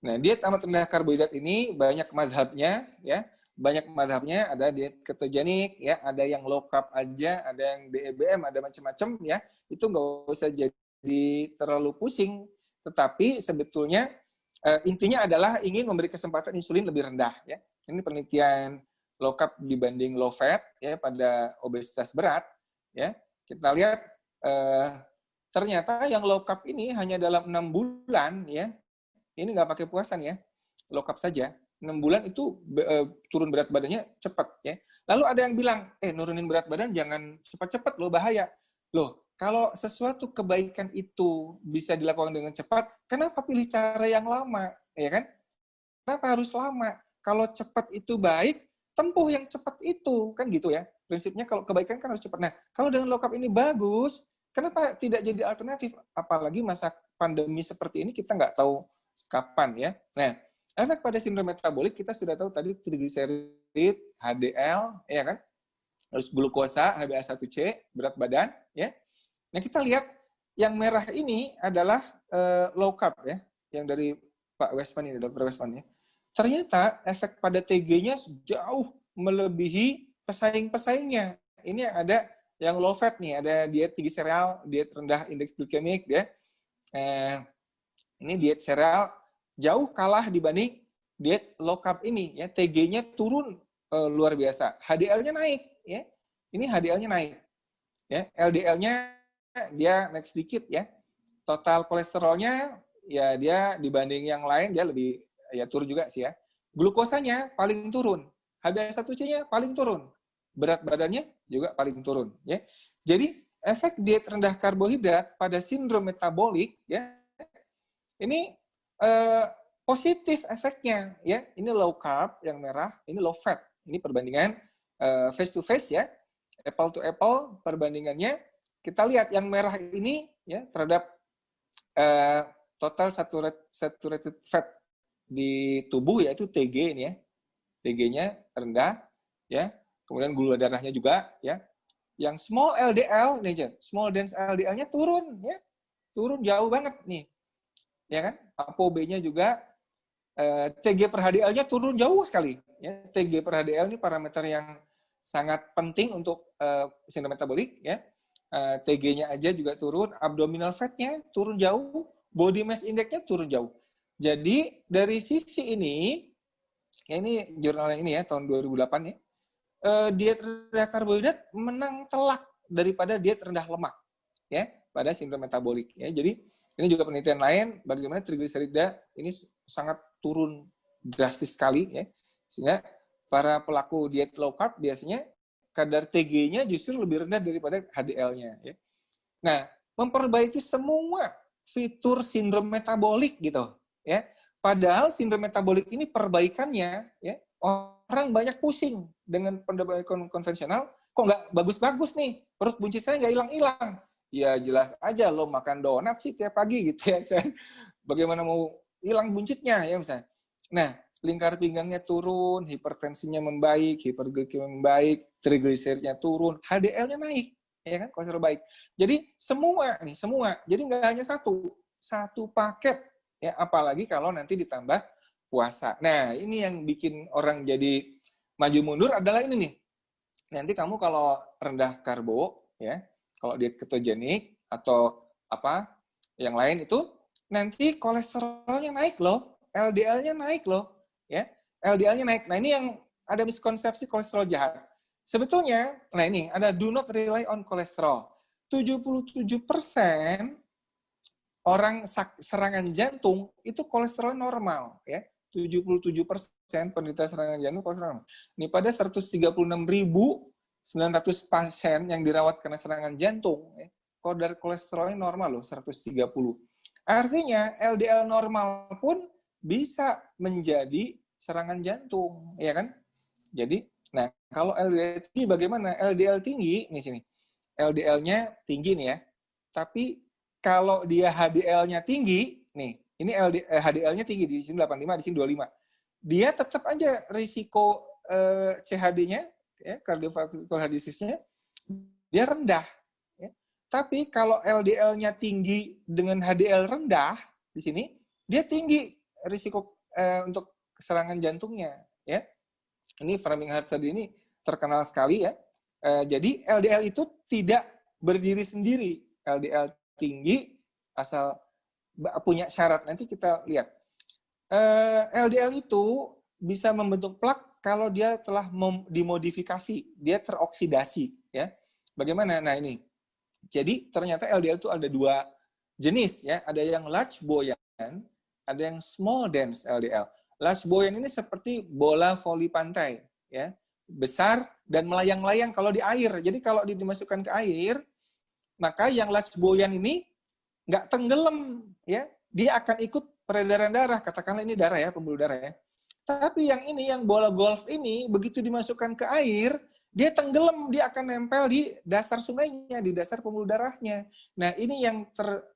Nah, diet amat rendah karbohidrat ini banyak madhabnya, ya. Banyak madhabnya, ada diet ketogenik, ya, ada yang low carb aja, ada yang DEBM, ada macam-macam, ya. Itu nggak usah jadi terlalu pusing, tetapi sebetulnya intinya adalah ingin memberi kesempatan insulin lebih rendah, ya. Ini penelitian low carb dibanding low fat, ya, pada obesitas berat, ya. Kita lihat ternyata yang low carb ini hanya dalam 6 bulan, ya. Ini nggak pakai puasan, ya. Low carb saja. 6 bulan itu turun berat badannya cepat, ya. Lalu ada yang bilang, nurunin berat badan jangan cepat-cepat loh, bahaya. Loh, kalau sesuatu kebaikan itu bisa dilakukan dengan cepat, kenapa pilih cara yang lama, ya kan? Kenapa harus lama? Kalau cepat itu baik, tempuh yang cepat itu, kan gitu, ya. Prinsipnya kalau kebaikan kan harus cepat. Nah, kalau dengan low carb ini bagus, kenapa tidak jadi alternatif? Apalagi masa pandemi seperti ini kita nggak tahu kapan, ya. Nah, efek pada sindrom metabolik kita sudah tahu tadi trigliserid, HDL, ya kan? Terus glukosa, HbA1c, berat badan, ya. Nah, kita lihat yang merah ini adalah low carb, ya, yang dari Pak Westman ini, Dr. Westman, ya. Ternyata efek pada TG-nya jauh melebihi pesaing-pesaingnya. Ini ada yang low fat nih, ada diet tinggi sereal, diet rendah indeks glikemik, ya. Ini diet sereal jauh kalah dibanding diet low carb ini, ya. TG-nya turun luar biasa, HDL-nya naik, ya. Ini HDL-nya naik, ya. LDL-nya dia naik sedikit, ya. Total kolesterolnya ya dia dibanding yang lain dia lebih, ya, turun juga sih, ya. Glukosanya paling turun, HbA1c-nya paling turun, berat badannya juga paling turun, ya. Jadi efek diet rendah karbohidrat pada sindrom metabolik, ya, ini positif efeknya, ya. Ini low carb yang merah, ini low fat. Ini perbandingan face to face, ya, apple to apple perbandingannya. Kita lihat yang merah ini, ya, terhadap total saturated fat di tubuh, yaitu TG ini, ya. TG-nya rendah, ya. Kemudian gula darahnya juga, ya. Yang small LDL nih, Jen. Small dense LDL-nya turun, ya. Turun jauh banget nih. Ya kan? ApoB-nya juga TG per HDL-nya turun jauh sekali, ya. TG per HDL ini parameter yang sangat penting untuk sindrom metabolik, ya. TG-nya aja juga turun, abdominal fat-nya turun jauh, body mass index-nya turun jauh. Jadi dari sisi ini, ya, ini jurnalnya ini, ya, tahun 2008, ya, diet rendah karbohidrat menang telak daripada diet rendah lemak, ya, pada sindrom metabolik, ya. Jadi ini juga penelitian lain bagaimana trigliserida ini sangat turun drastis sekali, ya. Sehingga para pelaku diet low carb biasanya kadar TG-nya justru lebih rendah daripada HDL-nya, ya. Nah, memperbaiki semua fitur sindrom metabolik gitu, ya. Padahal sindrom metabolik ini perbaikannya, ya, orang banyak pusing dengan pendekatan konvensional, kok nggak bagus-bagus nih, perut buncit saya nggak hilang-hilang. Ya jelas aja lo makan donat sih tiap pagi gitu, ya. Bagaimana mau hilang buncitnya, ya, misalnya. Nah, lingkar pinggangnya turun, hipertensinya membaik, hiperglikemia membaik, trigliseridnya turun, HDL-nya naik, ya kan, kolesterol baik. Jadi semua nih, semua. Jadi nggak hanya satu paket, ya, apalagi kalau nanti ditambah puasa. Nah, ini yang bikin orang jadi maju mundur adalah ini nih. nanti kamu kalau rendah karbo, ya, kalau diet ketogenik atau apa yang lain itu, nanti kolesterolnya naik loh, LDL-nya naik loh, ya, LDL-nya naik. Nah ini yang ada miskonsepsi kolesterol jahat. Sebetulnya, nah ini ada do not rely on kolesterol. 77% orang serangan jantung itu kolesterol normal, ya. 77% penderita serangan jantung kolesterol normal. Ini pada 136.900 pasien yang dirawat karena serangan jantung, ya, kadar kolesterolnya normal loh, 130. Artinya LDL normal pun bisa menjadi serangan jantung, ya kan? Jadi, nah kalau LDL tinggi bagaimana? LDL tinggi, nih sini. LDL-nya tinggi nih ya. Tapi kalau dia HDL-nya tinggi, nih, ini HDL-nya tinggi, di sini 85, di sini 25. Dia tetap aja risiko CHD-nya, ya, cardiovascular disease-nya, dia rendah. Ya. Tapi kalau LDL-nya tinggi dengan HDL rendah, di sini, dia tinggi risiko untuk serangan jantungnya. Ya. Ini Framingham study ini terkenal sekali ya. Jadi LDL itu tidak berdiri sendiri. LDL tinggi asal punya syarat. Nanti kita lihat. LDL itu bisa membentuk plak kalau dia telah dimodifikasi, dia teroksidasi. Ya, bagaimana? Nah ini. Jadi ternyata LDL itu ada dua jenis ya. Ada yang large buoyant, ada yang small dense LDL. Large buoyant ini seperti bola voli pantai, ya, besar dan melayang-layang kalau di air. Jadi kalau dimasukkan ke air, maka yang large buoyant ini nggak tenggelam, ya, dia akan ikut peredaran darah. Katakanlah ini darah ya, pembuluh darah ya. Tapi yang ini, yang bola golf ini, begitu dimasukkan ke air, dia tenggelam, dia akan nempel di dasar sungainya, di dasar pembuluh darahnya. Nah ini yang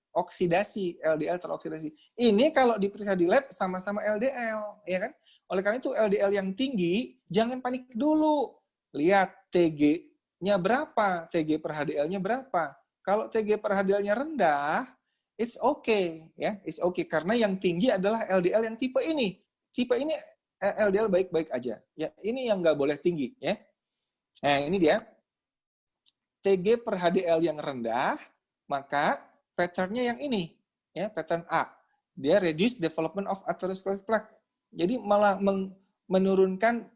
oksidasi, LDL teroksidasi. Ini kalau diperiksa di lab sama-sama LDL, ya kan? Oleh karena itu LDL yang tinggi, jangan panik dulu. Lihat TG-nya berapa, TG per HDL-nya berapa. Kalau TG per HDL-nya rendah, it's okay, ya, it's okay karena yang tinggi adalah LDL yang tipe ini. Tipe ini LDL baik-baik aja. Ya, ini yang nggak boleh tinggi, ya. Nah, ini dia. TG per HDL yang rendah, maka pattern-nya yang ini, ya, pattern A. Dia reduce development of atherosclerotic plaque. Jadi malah menurunkan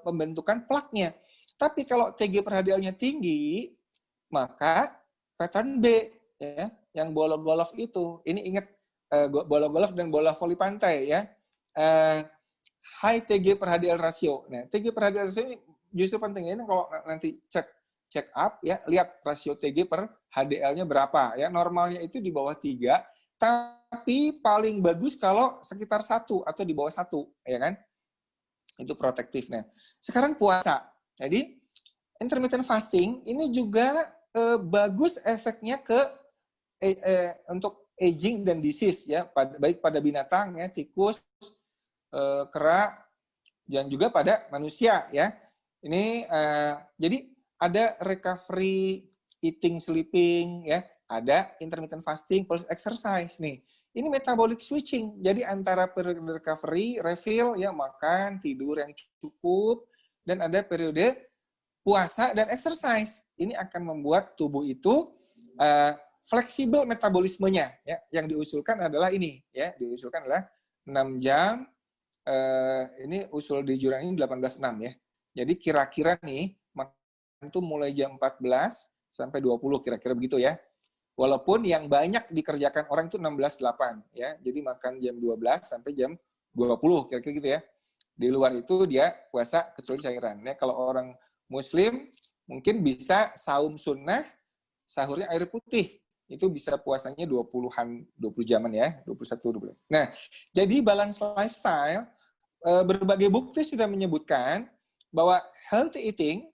pembentukan plaknya. Tapi kalau TG per HDL-nya tinggi, maka pattern B, ya, yang bola golf itu. Ini ingat bola golf dan bola voli pantai, ya. High TG per HDL ratio. Nah, TG per HDL ratio ini justru penting. Ini kalau nanti check up, ya, lihat rasio TG per HDL-nya berapa, ya. Normalnya itu di bawah 3, tapi paling bagus kalau sekitar 1 atau di bawah 1, ya kan? Itu protektifnya. Sekarang puasa. Jadi intermittent fasting ini juga bagus efeknya ke untuk aging dan disease, ya, baik pada binatang, ya, tikus, kera, dan juga pada manusia, ya. Ini jadi ada recovery, eating, sleeping, ya, ada intermittent fasting plus exercise nih. Ini metabolic switching. Jadi antara periode recovery, refill, ya, makan, tidur yang cukup, dan ada periode puasa dan exercise. Ini akan membuat tubuh itu fleksibel metabolismenya, ya. Yang diusulkan adalah ini, ya, diusulkan adalah 6 jam. Ini usul di jurnal ini 18/6, ya. Jadi kira-kira nih itu mulai jam 14 sampai 20 kira-kira begitu, ya. Walaupun yang banyak dikerjakan orang itu 16/8, ya. Jadi makan jam 12 sampai jam 20 kira-kira gitu, ya. Di luar itu dia puasa kecuali cairan. Ya, kalau orang muslim mungkin bisa saum sunnah, sahurnya air putih. Itu bisa puasanya 20 jaman, ya, 21 20. Nah, jadi balance lifestyle, berbagai bukti sudah menyebutkan bahwa healthy eating,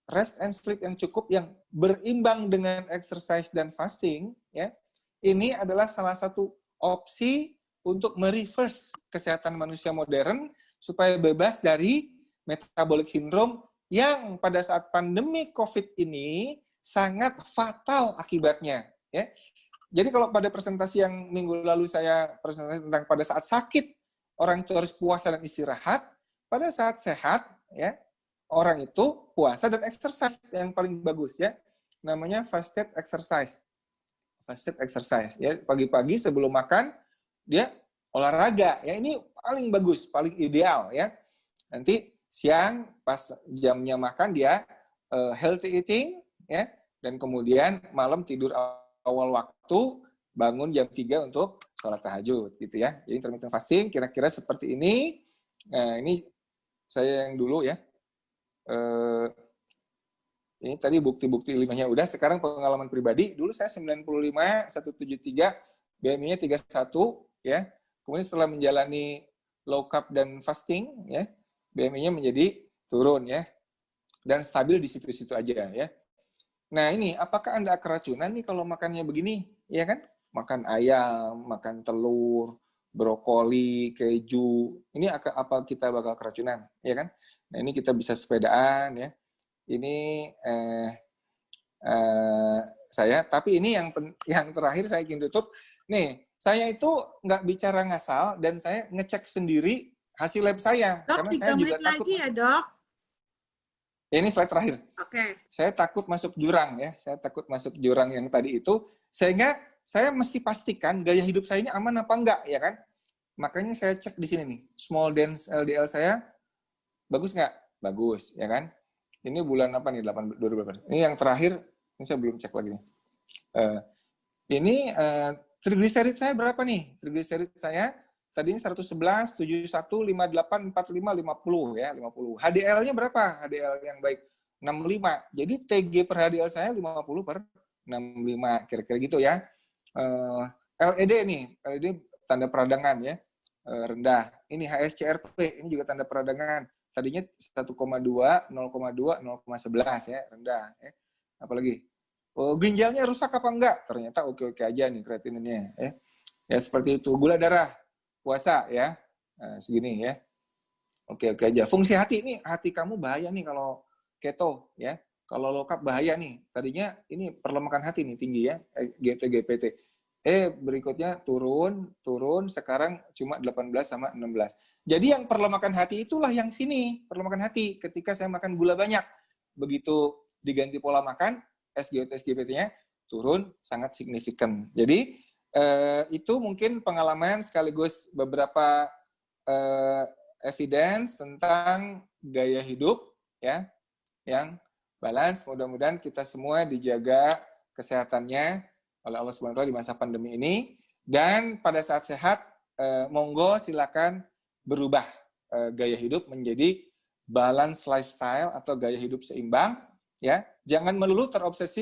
rest and sleep yang cukup, yang berimbang dengan exercise dan fasting, ya, ini adalah salah satu opsi untuk mereverse kesehatan manusia modern supaya bebas dari metabolic syndrome yang pada saat pandemi COVID ini sangat fatal akibatnya, ya. Jadi kalau pada presentasi yang minggu lalu saya presentasi tentang pada saat sakit orang itu harus puasa dan istirahat, pada saat sehat, ya, orang itu puasa dan exercise yang paling bagus ya. Namanya fasted exercise. Fasted exercise ya. Pagi-pagi sebelum makan dia olahraga ya. Ini paling bagus, paling ideal ya. Nanti siang pas jamnya makan dia healthy eating ya, dan kemudian malam tidur awal waktu, bangun jam 3 untuk sholat tahajud gitu ya. Jadi intermittent fasting kira-kira seperti ini. Nah, ini saya yang dulu ya. Ini tadi bukti-bukti ilmiahnya udah, sekarang pengalaman pribadi. Dulu saya 95, 173, BMI-nya 31 ya. Kemudian setelah menjalani low carb dan fasting ya, BMI-nya menjadi turun ya. Dan stabil di situ-situ aja ya. Nah ini, apakah Anda keracunan nih kalau makannya begini? Ya kan? Makan ayam, makan telur, brokoli, keju. Ini apa kita bakal keracunan? Ya kan? Nah ini kita bisa sepedaan ya. Ini saya, tapi ini yang terakhir saya ingin tutup. Nih, saya itu nggak bicara ngasal dan saya ngecek sendiri hasil lab saya. Dok, Karena saya juga takut. lagi ya, Dok? Ini slide terakhir. Oke. Saya takut masuk jurang ya. Saya takut masuk jurang yang tadi itu. Sehingga saya mesti pastikan gaya hidup saya ini aman apa enggak, ya kan? Makanya saya cek di sini nih. Small dense LDL saya bagus nggak? Bagus, ya kan? Ini bulan apa nih? 2018. Ini yang terakhir. Ini saya belum cek lagi nih. Ini trigliserid saya berapa nih? Trigliserid saya tadinya 111, 71, 58, 45, 50 ya, 50. HDL-nya berapa? HDL yang baik 65. Jadi TG per HDL saya 50 per 65, kira-kira gitu ya. LED nih, LED tanda peradangan ya, rendah. Ini HSCRP, ini juga tanda peradangan. Tadinya 1,2, 0,2, 0,11 ya, rendah. Ya. Apalagi? Ginjalnya rusak apa enggak? Ternyata oke-oke aja nih kreatininnya. Ya. Ya seperti itu. Gula darah, puasa ya, segini ya. Oke-oke aja. Fungsi hati nih, hati kamu bahaya nih kalau keto ya. Kalau low carb bahaya nih. Tadinya ini perlemakan hati nih tinggi ya, GT-GPT. Berikutnya turun, sekarang cuma 18 sama 16. Jadi yang perlemakan hati itulah yang sini, perlemakan hati. Ketika saya makan gula banyak, begitu diganti pola makan, SGLT-SGPT-nya turun sangat signifikan. Jadi itu mungkin pengalaman sekaligus beberapa evidence tentang gaya hidup ya yang balance. Mudah-mudahan kita semua dijaga kesehatannya oleh Allah SWT di masa pandemi ini, dan pada saat sehat monggo silakan berubah gaya hidup menjadi balance lifestyle atau gaya hidup seimbang ya. Jangan melulu terobsesi